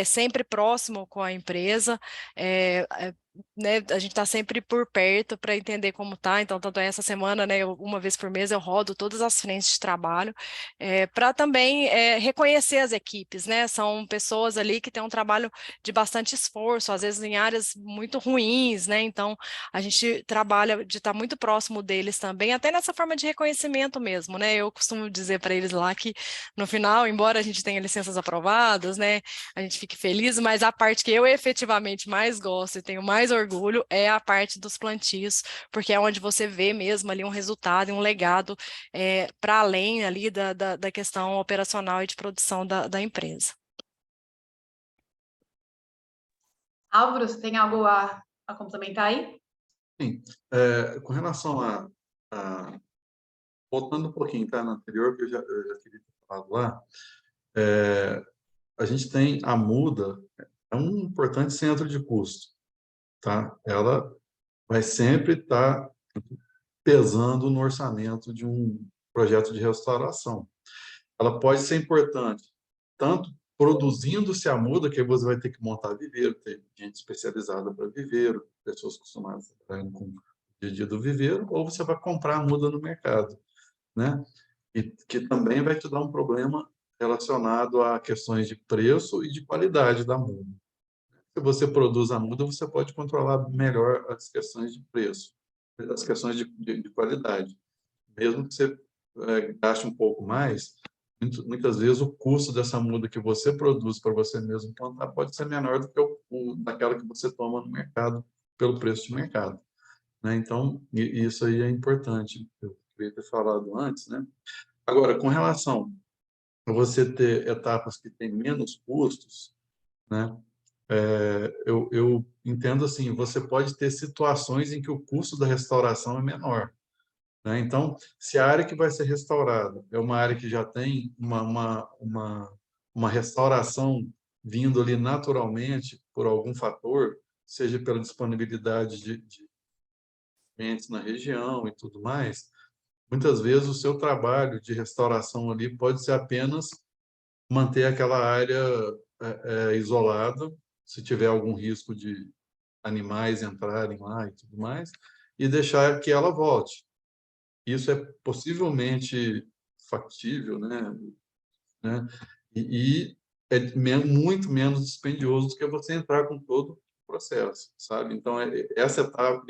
sempre próximo com a empresa, né, a gente está sempre por perto para entender como tá, então tanto é essa semana, né, uma vez por mês eu rodo todas as frentes de trabalho, para também reconhecer as equipes, né, são pessoas ali que têm um trabalho de bastante esforço, às vezes em áreas muito ruins, né, então a gente trabalha de estar muito próximo deles também, até nessa forma de reconhecimento mesmo, né, eu costumo dizer para eles lá que no final, embora a gente tenha licenças aprovadas, né, a gente fique feliz, mas a parte que eu efetivamente mais gosto e tenho mais orgulho é a parte dos plantios, porque é onde você vê mesmo ali um resultado e um legado para além ali da questão operacional e de produção da empresa. Álvaro, você tem algo a complementar aí? Sim, com relação voltando um pouquinho, tá, no anterior, que eu já queria ter falado lá, a gente tem a muda, é um importante centro de custo, tá? Ela vai sempre estar pesando no orçamento de um projeto de restauração. Ela pode ser importante, tanto produzindo-se a muda, que você vai ter que montar viveiro, ter gente especializada para viveiro, pessoas acostumadas a trabalhar com o dia a dia do viveiro, ou você vai comprar a muda no mercado, né? E que também vai te dar um problema relacionado a questões de preço e de qualidade da muda. Se você produz a muda, você pode controlar melhor as questões de preço, as questões de qualidade. Mesmo que você gaste um pouco mais, muitas vezes o custo dessa muda que você produz para você mesmo plantar pode ser menor do que daquela que você toma no mercado, pelo preço de mercado, né? Então, isso aí é importante. Eu queria ter falado antes, né? Agora, com relação a você ter etapas que têm menos custos, né? Eu entendo assim, você pode ter situações em que o custo da restauração é menor, né? Então, se a área que vai ser restaurada é uma área que já tem uma restauração vindo ali naturalmente por algum fator, seja pela disponibilidade de clientes na região e tudo mais, muitas vezes o seu trabalho de restauração ali pode ser apenas manter aquela área isolada, se tiver algum risco de animais entrarem lá e tudo mais, e deixar que ela volte. Isso é possivelmente factível, né? E é muito menos dispendioso do que você entrar com todo o processo, sabe? Então, essa etapa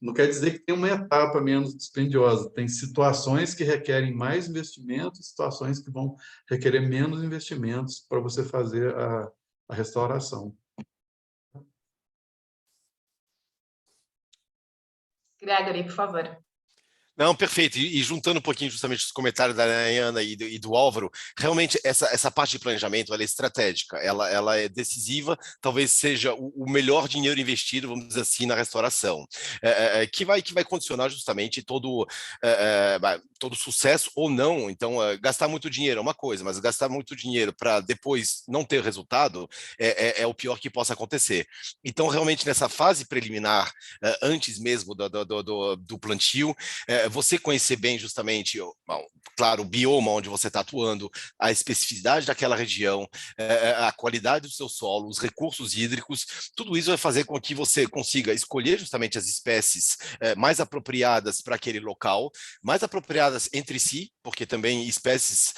não quer dizer que tem uma etapa menos dispendiosa, tem situações que requerem mais investimentos, situações que vão requerer menos investimentos para você fazer a restauração. Gregory, por favor. Não, perfeito. E juntando um pouquinho justamente os comentários da Nayana e do Álvaro, realmente essa parte de planejamento ela é estratégica, ela é decisiva, talvez seja o melhor dinheiro investido, vamos dizer assim, na restauração, que vai condicionar justamente todo sucesso ou não. Então, gastar muito dinheiro é uma coisa, mas gastar muito dinheiro para depois não ter resultado é o pior que possa acontecer. Então, realmente, nessa fase preliminar, antes mesmo do plantio, você conhecer bem justamente, claro, o bioma onde você está atuando, a especificidade daquela região, a qualidade do seu solo, os recursos hídricos, tudo isso vai fazer com que você consiga escolher justamente as espécies mais apropriadas para aquele local, mais apropriadas entre si, porque também espécies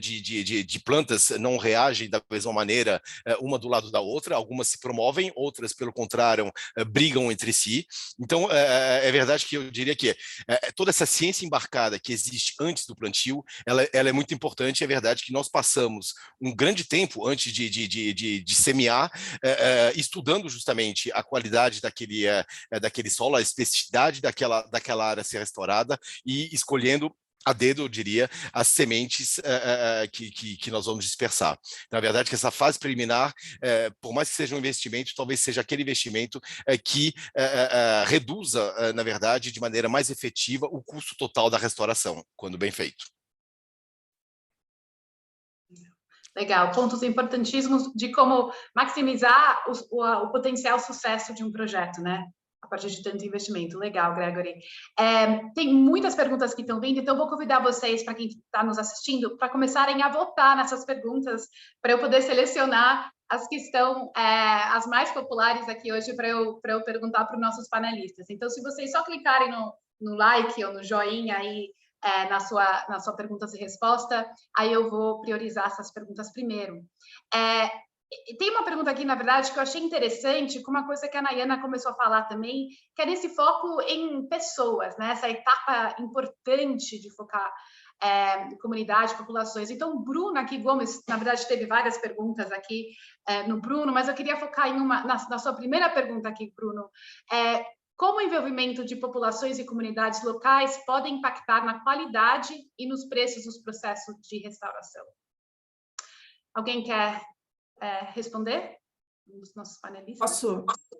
de plantas não reagem da mesma maneira uma do lado da outra, algumas se promovem, outras, pelo contrário, brigam entre si. Então, é verdade que eu diria que toda essa ciência embarcada que existe antes do plantio, ela é muito importante. É verdade que nós passamos um grande tempo antes de semear, estudando justamente a qualidade daquele solo, a especificidade daquela área a ser restaurada e escolhendo a dedo, eu diria, as sementes que nós vamos dispersar. Na verdade, que essa fase preliminar, por mais que seja um investimento, talvez seja aquele investimento que reduza, na verdade, de maneira mais efetiva, o custo total da restauração, quando bem feito. Legal, pontos importantíssimos de como maximizar o potencial sucesso de um projeto, né? A partir de tanto investimento. Legal, Gregory. Tem muitas perguntas que estão vindo, então vou convidar vocês, para quem está nos assistindo, para começarem a votar nessas perguntas, para eu poder selecionar as que estão as mais populares aqui hoje para eu perguntar para os nossos panelistas. Então, se vocês só clicarem no like ou no joinha aí, na sua perguntas e resposta, aí eu vou priorizar essas perguntas primeiro. Tem uma pergunta aqui, na verdade, que eu achei interessante, com uma coisa que a Nayana começou a falar também, que é nesse foco em pessoas, né? Essa etapa importante de focar comunidade, populações. Então, Bruno aqui, Gomes, na verdade, teve várias perguntas aqui no Bruno, mas eu queria focar em na sua primeira pergunta aqui, Bruno. Como o envolvimento de populações e comunidades locais podem impactar na qualidade e nos preços dos processos de restauração? Alguém quer responder? Um dos nossos panelistas?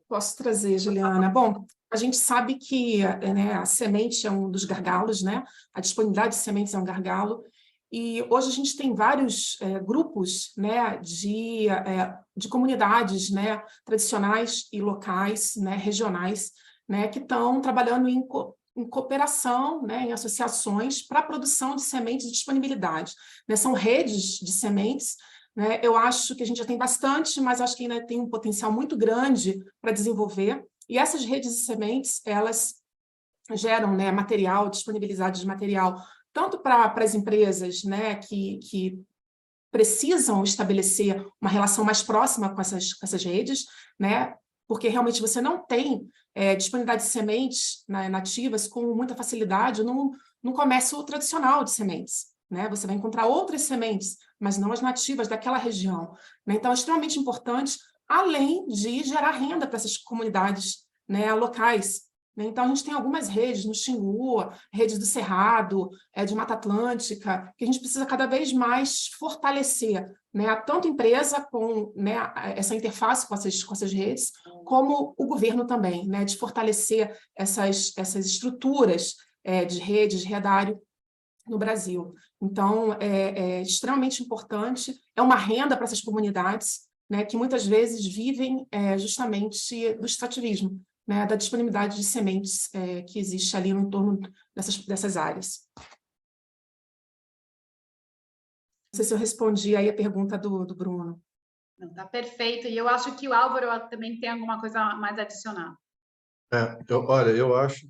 Posso trazer, Juliana. Bom, a gente sabe que a semente é um dos gargalos, né? A disponibilidade de sementes é um gargalo. E hoje a gente tem vários grupos, né, de comunidades, né, tradicionais e locais, né, regionais, né, que estão trabalhando em cooperação, né, em associações para a produção de sementes de disponibilidade. Né? São redes de sementes. Né? Eu acho que a gente já tem bastante, mas acho que ainda tem um potencial muito grande para desenvolver. E essas redes de sementes, elas geram, né, material, disponibilidade de material, tanto para as empresas, né, que precisam estabelecer uma relação mais próxima com essas redes, né, porque realmente você não tem disponibilidade de sementes, né, nativas com muita facilidade no comércio tradicional de sementes. Né? Você vai encontrar outras sementes, mas não as nativas daquela região. Né? Então, é extremamente importante, além de gerar renda para essas comunidades, né, locais. Né? Então, a gente tem algumas redes no Xingu, redes do Cerrado, de Mata Atlântica, que a gente precisa cada vez mais fortalecer, né? Tanto a empresa com, né, essa interface com essas redes, como o governo também, né? De fortalecer essas estruturas de redes, de redário no Brasil. Então, é extremamente importante, é uma renda para essas comunidades, né, que muitas vezes vivem justamente do extrativismo, né, da disponibilidade de sementes que existe ali no entorno dessas áreas. Não sei se eu respondi aí a pergunta do Bruno. Não, tá perfeito. E eu acho que o Álvaro também tem alguma coisa mais a adicionar. Olha, eu acho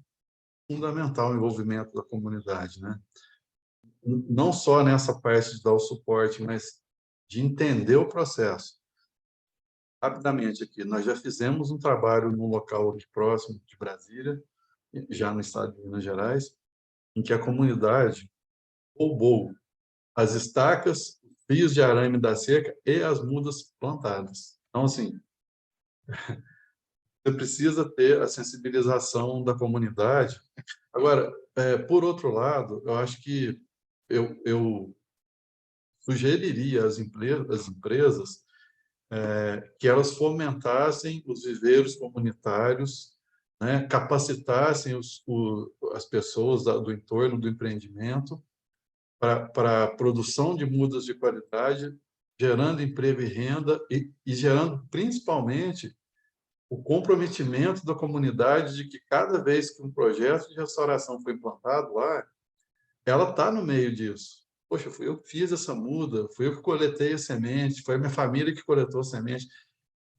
fundamental o envolvimento da comunidade, né? Não só nessa parte de dar o suporte, mas de entender o processo. Rapidamente aqui, nós já fizemos um trabalho num local aqui próximo de Brasília, já no estado de Minas Gerais, em que a comunidade roubou as estacas, fios de arame da cerca e as mudas plantadas. Então, assim, você precisa ter a sensibilização da comunidade. Agora, por outro lado, eu acho que eu sugeriria às empresas que elas fomentassem os viveiros comunitários, né, capacitassem as pessoas do entorno do empreendimento para a produção de mudas de qualidade, gerando emprego e renda e gerando, principalmente, o comprometimento da comunidade de que cada vez que um projeto de restauração foi implantado lá, ela está no meio disso. Poxa, fui eu que fiz essa muda, fui eu que coletei a semente, foi a minha família que coletou a semente.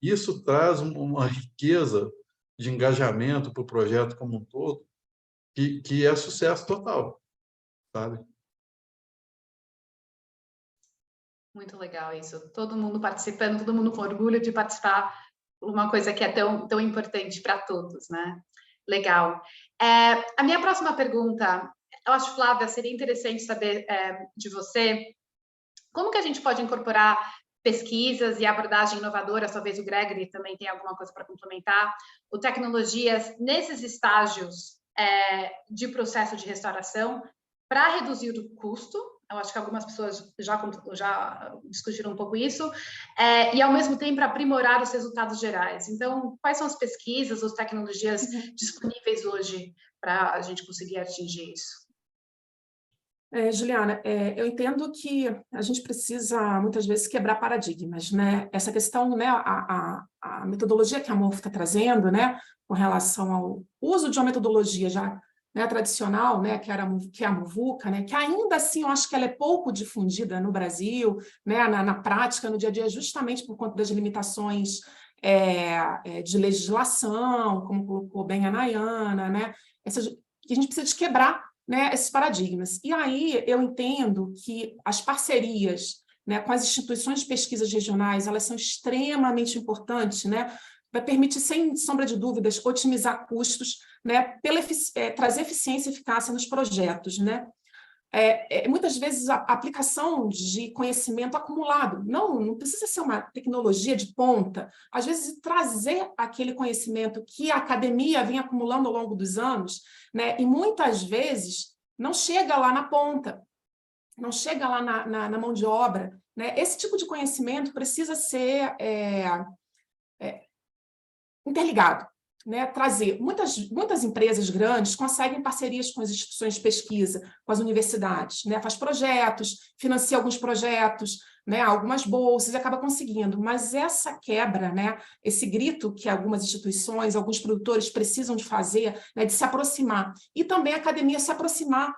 Isso traz uma riqueza de engajamento para o projeto como um todo, que é sucesso total, sabe? Muito legal isso. Todo mundo participando, todo mundo com orgulho de participar de uma coisa que é tão importante para todos, né? Legal. A minha próxima pergunta, eu acho, Flávia, seria interessante saber de você, como que a gente pode incorporar pesquisas e abordagem inovadora, talvez o Gregory também tenha alguma coisa para complementar, ou tecnologias nesses estágios de processo de restauração para reduzir o custo. Eu acho que algumas pessoas já discutiram um pouco isso, e ao mesmo tempo aprimorar os resultados gerais. Então, quais são as pesquisas, as tecnologias disponíveis hoje para a gente conseguir atingir isso? Juliana, eu entendo que a gente precisa, muitas vezes, quebrar paradigmas, né? Essa questão, né, a metodologia que a MOF está trazendo, né, com relação ao uso de uma metodologia já, né, tradicional, né, que é a Muvuca, né, que ainda assim eu acho que ela é pouco difundida no Brasil, né, na prática, no dia a dia, justamente por conta das limitações de legislação, como colocou bem a Nayana, né, que a gente precisa de quebrar, né, esses paradigmas. E aí eu entendo que as parcerias, né, com as instituições de pesquisas regionais, elas são extremamente importantes, né, vai permitir, sem sombra de dúvidas, otimizar custos, né, trazer eficiência e eficácia nos projetos, né. Muitas vezes a aplicação de conhecimento acumulado, não precisa ser uma tecnologia de ponta, às vezes trazer aquele conhecimento que a academia vem acumulando ao longo dos anos, né, e muitas vezes não chega lá na ponta, não chega lá na mão de obra, né. Esse tipo de conhecimento precisa ser interligado, né, trazer. Muitas empresas grandes conseguem parcerias com as instituições de pesquisa, com as universidades, né, faz projetos, financia alguns projetos, né, algumas bolsas, e acaba conseguindo. Mas essa quebra, né, esse grito que algumas instituições, alguns produtores precisam de fazer, né, de se aproximar, e também a academia se aproximar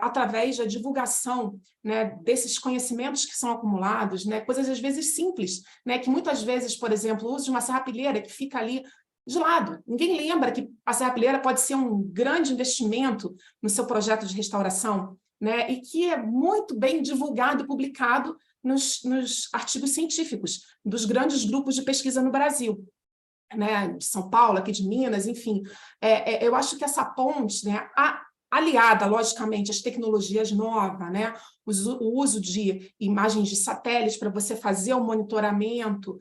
através da divulgação, né, desses conhecimentos que são acumulados, né, coisas às vezes simples, né, que muitas vezes, por exemplo, o uso de uma serrapilheira que fica ali de lado. Ninguém lembra que a serrapilheira pode ser um grande investimento no seu projeto de restauração, né, e que é muito bem divulgado e publicado nos artigos científicos dos grandes grupos de pesquisa no Brasil, né, de São Paulo, aqui de Minas, enfim. Eu acho que essa ponte, né, aliada, logicamente, às tecnologias novas, né, o uso de imagens de satélites para você fazer o monitoramento,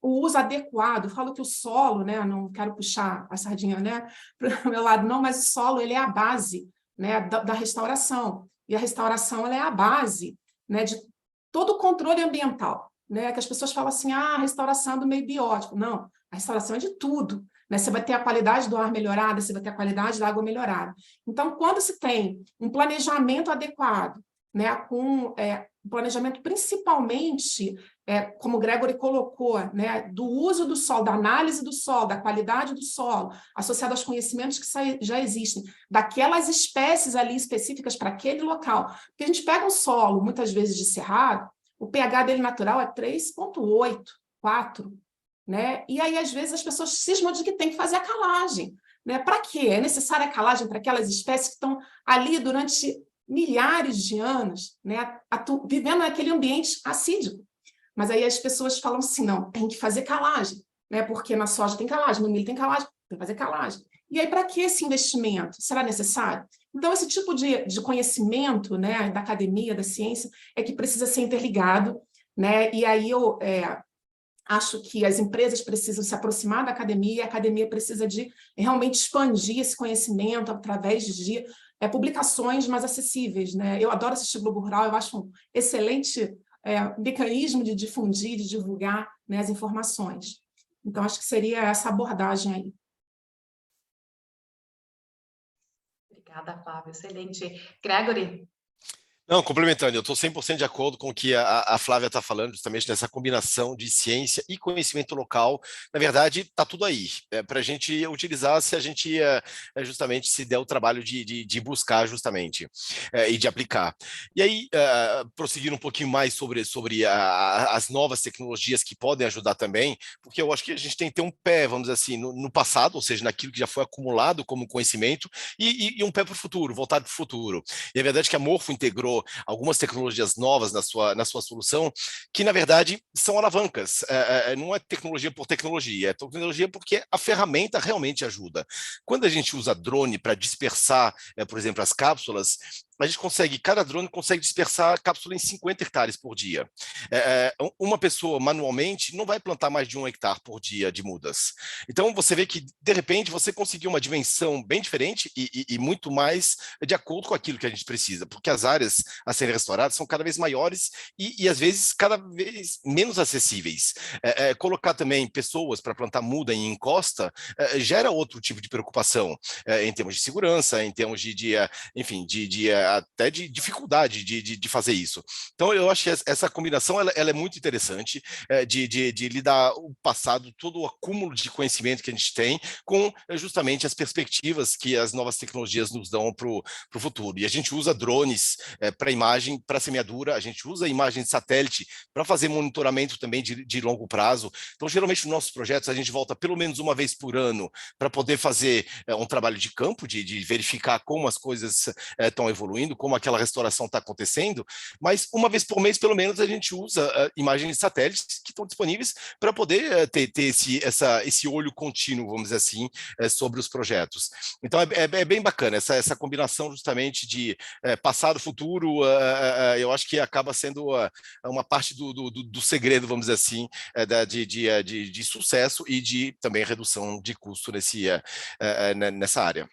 o uso adequado. Eu falo que o solo, né, não quero puxar a sardinha, né, para o meu lado, não, mas o solo ele é a base, né, da restauração. E a restauração ela é a base, né, de todo o controle ambiental, né, que as pessoas falam assim, a restauração é do meio biótico. Não, a restauração é de tudo. Né? Você vai ter a qualidade do ar melhorada, você vai ter a qualidade da água melhorada. Então, quando se tem um planejamento adequado, né, com um planejamento principalmente, como o Gregory colocou, né, do uso do solo, da análise do solo, da qualidade do solo, associado aos conhecimentos que já existem, daquelas espécies ali específicas para aquele local. Porque a gente pega um solo, muitas vezes de cerrado, o pH dele natural é 3,8, 4, né? E aí, às vezes, as pessoas cismam de que tem que fazer a calagem. Né? Para quê? É necessária a calagem para aquelas espécies que estão ali durante milhares de anos, né? Vivendo naquele ambiente acídico. Mas aí as pessoas falam assim, não, tem que fazer calagem, né? Porque na soja tem calagem, no milho tem calagem, tem que fazer calagem. E aí, para que esse investimento? Será necessário? Então, esse tipo de conhecimento, né, da academia, da ciência, é que precisa ser interligado, né? E aí eu acho que as empresas precisam se aproximar da academia, e a academia precisa de realmente expandir esse conhecimento através de publicações mais acessíveis. Né? Eu adoro assistir Globo Rural, eu acho um excelente mecanismo de difundir, de divulgar, né, as informações. Então, acho que seria essa abordagem aí. Obrigada, Flávia. Excelente. Gregory? Não, complementando, eu estou 100% de acordo com o que a Flávia está falando, justamente dessa combinação de ciência e conhecimento local. Na verdade, está tudo aí, para a gente utilizar se a gente justamente se der o trabalho de buscar justamente e de aplicar. E aí, prosseguir um pouquinho mais sobre as novas tecnologias que podem ajudar também, porque eu acho que a gente tem que ter um pé, vamos dizer assim, no passado, ou seja, naquilo que já foi acumulado como conhecimento, e um pé para o futuro, voltado para o futuro. E é verdade que a Morfo integrou algumas tecnologias novas na sua solução, que na verdade são alavancas. Não é tecnologia por tecnologia, é tecnologia porque a ferramenta realmente ajuda. Quando a gente usa drone para dispersar, por exemplo, as cápsulas, a gente cada drone consegue dispersar a cápsula em 50 hectares por dia. Uma pessoa manualmente não vai plantar mais de 1 hectare por dia de mudas. Então você vê que, de repente, você conseguiu uma dimensão bem diferente e muito mais de acordo com aquilo que a gente precisa, porque as áreas a serem restauradas são cada vez maiores e às vezes, cada vez menos acessíveis. Colocar também pessoas para plantar muda em encosta gera outro tipo de preocupação, em termos de segurança, em termos enfim, até de dificuldade de fazer isso. Então, eu acho que essa combinação ela é muito interessante, de lidar o passado, todo o acúmulo de conhecimento que a gente tem, com justamente as perspectivas que as novas tecnologias nos dão para o futuro. E a gente usa drones para imagem, para semeadura, a gente usa imagem de satélite para fazer monitoramento também de longo prazo. Então, geralmente, nos nossos projetos, a gente volta pelo menos uma vez por ano para poder fazer um trabalho de campo, de verificar como as coisas estão evoluindo, como aquela restauração está acontecendo, mas uma vez por mês, pelo menos, a gente usa imagens de satélites que estão disponíveis para poder ter esse olho contínuo, vamos dizer assim, sobre os projetos. Então, é bem bacana essa combinação justamente de passado, futuro, eu acho que acaba sendo uma parte do segredo, vamos dizer assim, de sucesso e de também redução de custo nessa área.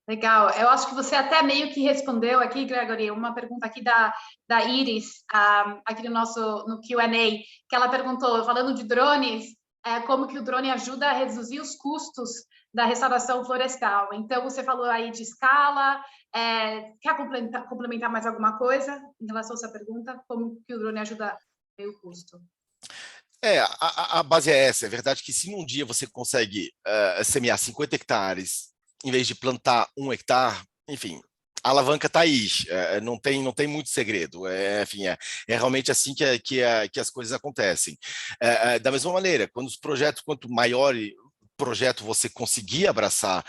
Legal, eu acho que você até meio que respondeu aqui, Gregory, uma pergunta aqui da Iris, aqui no Q&A, que ela perguntou, falando de drones, como que o drone ajuda a reduzir os custos da restauração florestal. Então, você falou aí de escala, quer complementar mais alguma coisa em relação a essa pergunta? Como que o drone ajuda a reduzir o custo? A base é essa, é verdade que se num dia você consegue semear 50 hectares, em vez de plantar 1 hectare, enfim, a alavanca está aí, não tem muito segredo, enfim, realmente assim que as coisas acontecem. Da mesma maneira, quando os projetos, quanto maior projeto você conseguir abraçar,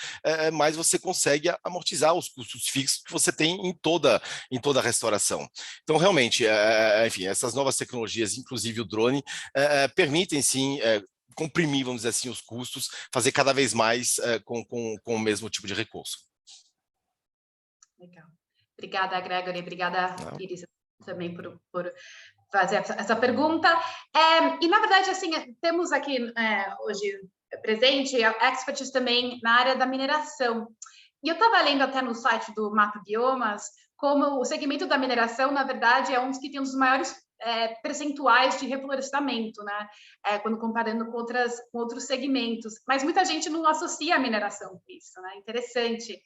mais você consegue amortizar os custos fixos que você tem em toda a restauração. Então, realmente, enfim, essas novas tecnologias, inclusive o drone, permitem sim comprimir, vamos dizer assim, os custos, fazer cada vez mais com o mesmo tipo de recurso. Legal. Obrigada, Gregory. Obrigada, Iris, também por fazer essa pergunta. E, na verdade, assim, temos aqui hoje presente experts também na área da mineração. E eu estava lendo até no site do Mapa Biomas como o segmento da mineração, na verdade, é um dos que tem um dos maiores percentuais de reflorestamento, né? Quando comparando com outros segmentos. Mas muita gente não associa a mineração com isso, né? Interessante.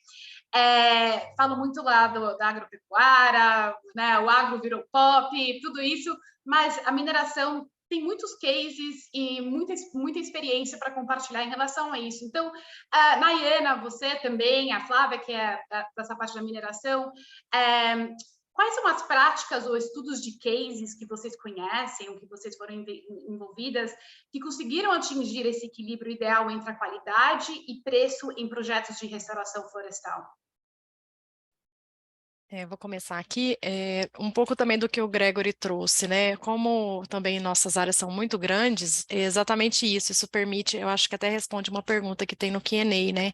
Falo muito lá da agropecuária, né? O agro virou pop, tudo isso, mas a mineração tem muitos cases e muita experiência para compartilhar em relação a isso. Então, Nayana, você também, a Flávia, que é dessa parte da mineração, quais são as práticas ou estudos de cases que vocês conhecem, ou que vocês foram envolvidas, que conseguiram atingir esse equilíbrio ideal entre a qualidade e preço em projetos de restauração florestal? Vou começar aqui, um pouco também do que o Gregory trouxe, né? Como também nossas áreas são muito grandes, é exatamente isso permite, eu acho que até responde uma pergunta que tem no Q&A, né?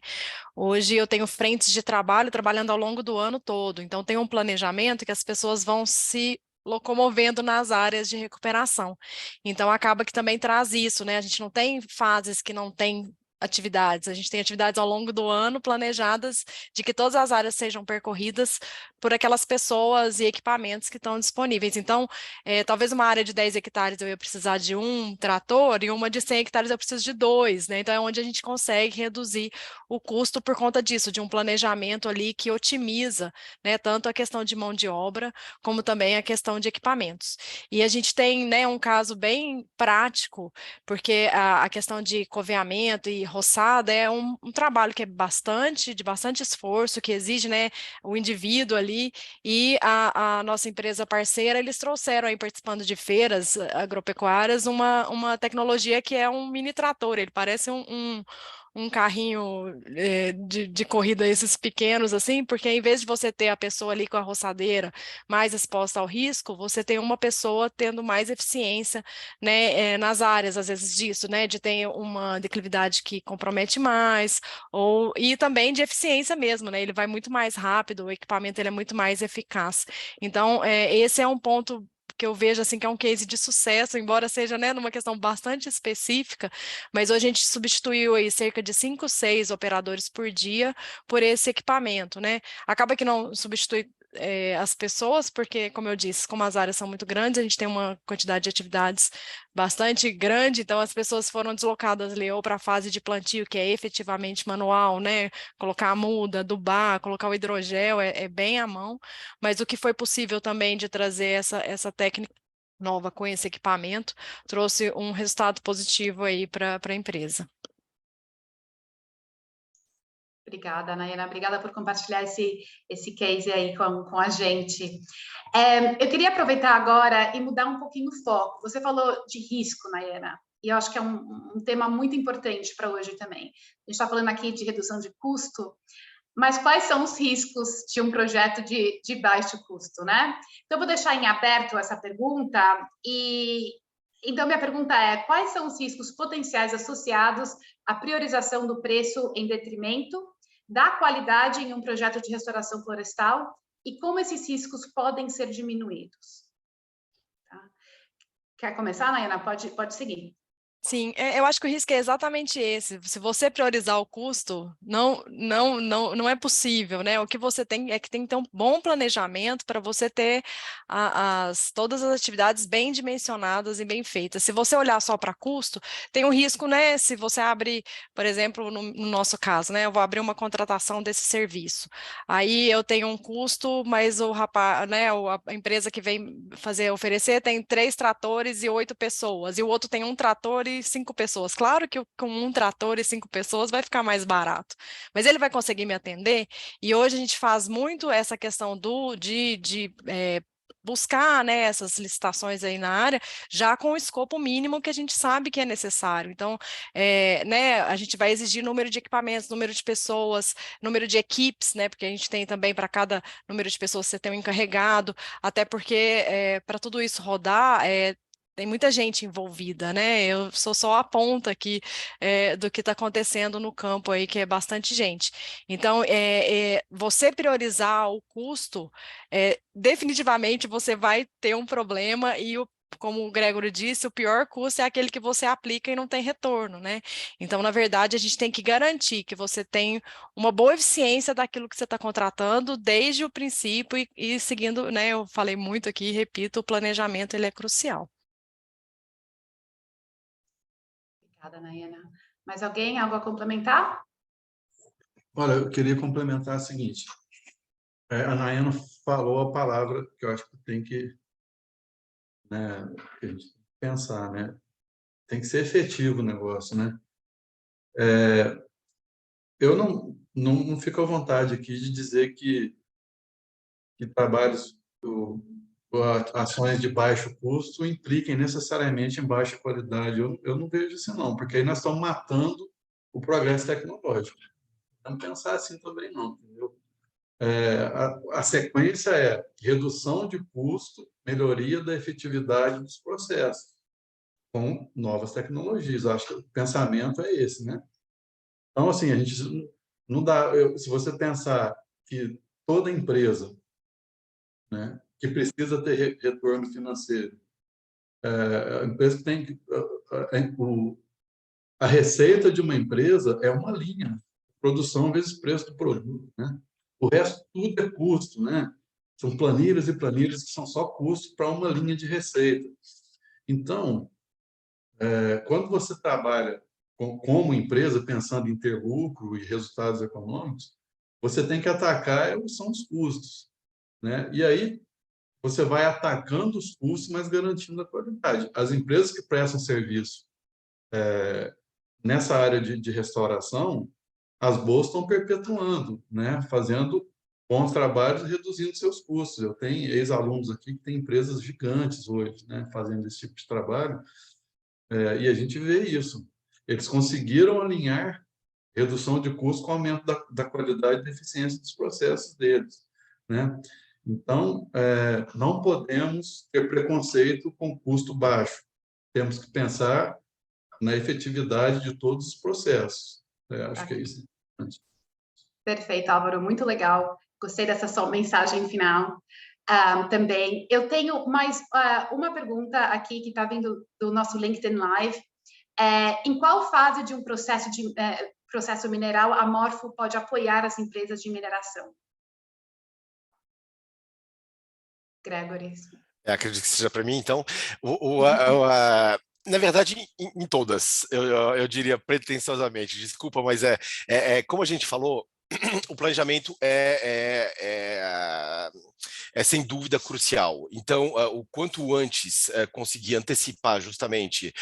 Hoje eu tenho frentes de trabalho trabalhando ao longo do ano todo, então tem um planejamento que as pessoas vão se locomovendo nas áreas de recuperação. Então acaba que também traz isso, né? A gente não tem fases que não tem atividades. A gente tem atividades ao longo do ano planejadas de que todas as áreas sejam percorridas por aquelas pessoas e equipamentos que estão disponíveis. Então, talvez uma área de 10 hectares eu ia precisar de um trator e uma de 100 hectares eu preciso de 2, né? Então, é onde a gente consegue reduzir o custo por conta disso, de um planejamento ali que otimiza, né, tanto a questão de mão de obra, como também a questão de equipamentos. E a gente tem, né, um caso bem prático, porque a questão de coveamento e roçada é um trabalho que é de bastante esforço, que exige, né, o indivíduo ali, e a nossa empresa parceira, eles trouxeram aí, participando de feiras agropecuárias, uma tecnologia que é um mini trator, ele parece um carrinho de corrida, esses pequenos, assim, porque em vez de você ter a pessoa ali com a roçadeira mais exposta ao risco, você tem uma pessoa tendo mais eficiência, né, nas áreas, às vezes, disso, né, de ter uma declividade que compromete mais, e também de eficiência mesmo, né, ele vai muito mais rápido, o equipamento ele é muito mais eficaz. Então, esse é um ponto que eu vejo assim que é um case de sucesso, embora seja, né, numa questão bastante específica, mas hoje a gente substituiu aí cerca de 5, 6 operadores por dia por esse equipamento, né? Acaba que não substitui as pessoas, porque, como eu disse, como as áreas são muito grandes, a gente tem uma quantidade de atividades bastante grande, então as pessoas foram deslocadas ali ou para a fase de plantio, que é efetivamente manual, né? Colocar a muda, adubar, colocar o hidrogel, é bem à mão, mas o que foi possível também de trazer essa técnica nova com esse equipamento, trouxe um resultado positivo aí para a empresa. Obrigada, Nayana. Obrigada por compartilhar esse case aí com a gente. Eu queria aproveitar agora e mudar um pouquinho o foco. Você falou de risco, Nayana, e eu acho que é um tema muito importante para hoje também. A gente está falando aqui de redução de custo, mas quais são os riscos de um projeto de baixo custo, né? Então, eu vou deixar em aberto essa pergunta então, minha pergunta é: quais são os riscos potenciais associados à priorização do preço em detrimento da qualidade em um projeto de restauração florestal e como esses riscos podem ser diminuídos? Tá? Quer começar, Nayana? Pode seguir. Sim, eu acho que o risco é exatamente esse. Se você priorizar o custo, não é possível, né? O que você tem é que tem que ter um bom planejamento para você ter todas as atividades bem dimensionadas e bem feitas. Se você olhar só para custo, tem um risco, né? Se você abre, por exemplo, no nosso caso, né? Eu vou abrir uma contratação desse serviço. Aí eu tenho um custo, mas o rapaz, né? A empresa que vem oferecer tem 3 tratores e 8 pessoas, e o outro tem um trator e 5 pessoas. Claro que com um trator e 5 pessoas vai ficar mais barato, mas ele vai conseguir me atender. E hoje a gente faz muito essa questão de buscar, né, essas licitações aí na área, já com o escopo mínimo que a gente sabe que é necessário. Então, né, a gente vai exigir número de equipamentos, número de pessoas, número de equipes, né, porque a gente tem também para cada número de pessoas você tem um encarregado, até porque para tudo isso rodar, tem muita gente envolvida, né? Eu sou só a ponta aqui do que está acontecendo no campo aí, que é bastante gente. Então, você priorizar o custo, definitivamente você vai ter um problema e como o Gregory disse, o pior custo é aquele que você aplica e não tem retorno, né? Então, na verdade, a gente tem que garantir que você tem uma boa eficiência daquilo que você está contratando desde o princípio e seguindo, né? Eu falei muito aqui, repito, o planejamento ele é crucial. Obrigada, Nayana. Mais alguém? Algo a complementar? Olha, eu queria complementar o seguinte. A Nayana falou a palavra que eu acho que tem que, né, que a gente tem que pensar, né? Tem que ser efetivo o negócio, né? Eu não fico à vontade aqui de dizer que trabalhos ou ações de baixo custo impliquem necessariamente em baixa qualidade. Eu não vejo isso não, porque aí nós estamos matando o progresso tecnológico. Não pensar assim também não, entendeu? A sequência é redução de custo, melhoria da efetividade dos processos, com novas tecnologias. Acho que o pensamento é esse, né? Então, assim, a gente não dá... se você pensar que toda empresa, né, que precisa ter retorno financeiro, a empresa tem que... a receita de uma empresa é uma linha, produção vezes preço do produto, né? O resto tudo é custo, né? São planilhas e planilhas que são só custos para uma linha de receita. Então, quando você trabalha como empresa, pensando em ter lucro e resultados econômicos, você tem que atacar são os custos, né? E aí você vai atacando os custos, mas garantindo a qualidade. As empresas que prestam serviço nessa área de restauração, as boas estão perpetuando, né? Fazendo bons trabalhos e reduzindo seus custos. Eu tenho ex-alunos aqui que têm empresas gigantes hoje, né? Fazendo esse tipo de trabalho, e a gente vê isso. Eles conseguiram alinhar redução de custo com aumento da qualidade e da eficiência dos processos deles, né? Então, não podemos ter preconceito com custo baixo. Temos que pensar na efetividade de todos os processos. Acho que é isso. Perfeito, Álvaro, muito legal. Gostei dessa sua mensagem final. Também, eu tenho mais uma pergunta aqui que está vindo do nosso LinkedIn Live. Em qual fase de um processo mineral a Morpho pode apoiar as empresas de mineração? Gregory. Acredito que seja para mim, então. Na verdade, em todas, eu diria pretensiosamente, desculpa, mas como a gente falou, o planejamento é sem dúvida crucial. Então, o quanto antes conseguir antecipar justamente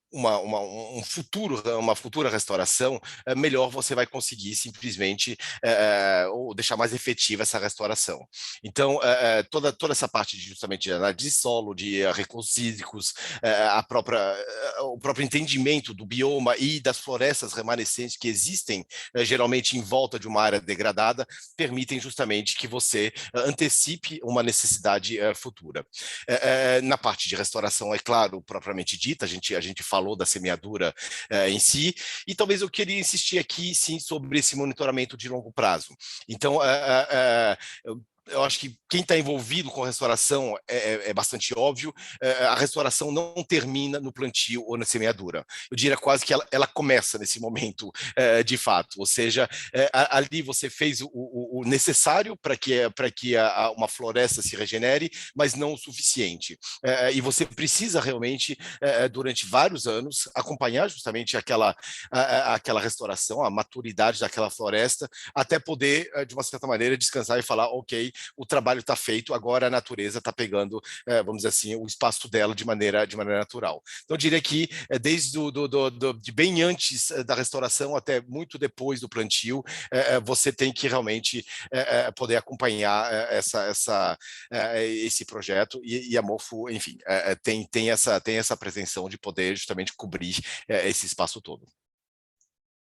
uma futura restauração, melhor você vai conseguir simplesmente ou deixar mais efetiva essa restauração. Então, toda essa parte justamente de análise de solo, de recursos hídricos, o próprio entendimento do bioma e das florestas remanescentes que existem geralmente em volta de uma área degradada, permitem justamente que você antecipe uma necessidade futura. Na parte de restauração, é claro, propriamente dita, a gente falou da semeadura em si, e talvez eu queria insistir aqui, sim, sobre esse monitoramento de longo prazo. Então, eu acho que quem está envolvido com a restauração é bastante óbvio, a restauração não termina no plantio ou na semeadura. Eu diria quase que ela começa nesse momento, de fato, ou seja, ali você fez o necessário para que uma floresta se regenere, mas não o suficiente. E você precisa realmente, durante vários anos, acompanhar justamente aquela restauração, a maturidade daquela floresta, até poder, de uma certa maneira, descansar e falar, ok, o trabalho está feito, agora a natureza está pegando, vamos dizer assim, o espaço dela de maneira natural. Então, eu diria que desde de bem antes da restauração até muito depois do plantio, você tem que realmente poder acompanhar esse projeto, e a Morpho, enfim, tem essa pretensão de poder justamente cobrir esse espaço todo.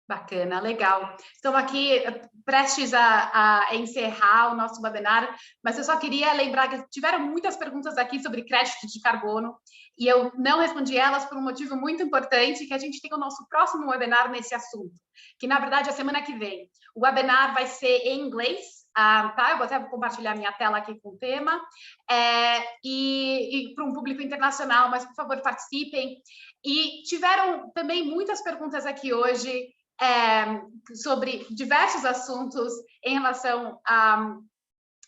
Bacana, legal. Estamos aqui prestes a encerrar o nosso webinar, mas eu só queria lembrar que tiveram muitas perguntas aqui sobre crédito de carbono e eu não respondi elas por um motivo muito importante, que a gente tem o nosso próximo webinar nesse assunto, que na verdade é a semana que vem. O webinar vai ser em inglês, tá? Eu vou até compartilhar minha tela aqui com o tema, e para um público internacional, mas por favor participem. E tiveram também muitas perguntas aqui hoje sobre diversos assuntos em relação a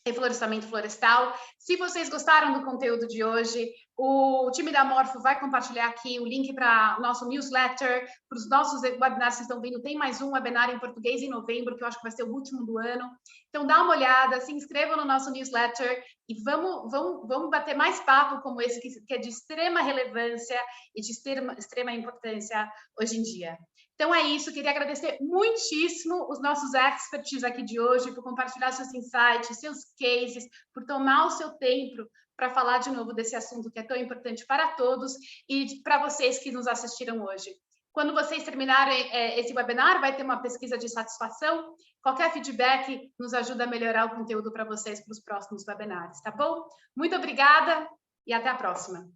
reflorestamento florestal. Se vocês gostaram do conteúdo de hoje, o time da Morpho vai compartilhar aqui o link para o nosso newsletter, para os nossos webinars que estão vindo. Tem mais um webinar em português em novembro, que eu acho que vai ser o último do ano. Então, dá uma olhada, se inscrevam no nosso newsletter e vamos bater mais papo como esse, que é de extrema relevância e de extrema importância hoje em dia. Então, é isso. Queria agradecer muitíssimo os nossos experts aqui de hoje por compartilhar seus insights, seus cases, por tomar o seu tempo para falar de novo desse assunto que é tão importante para todos e para vocês que nos assistiram hoje. Quando vocês terminarem esse webinar, vai ter uma pesquisa de satisfação. Qualquer feedback nos ajuda a melhorar o conteúdo para vocês para os próximos webinars, tá bom? Muito obrigada e até a próxima.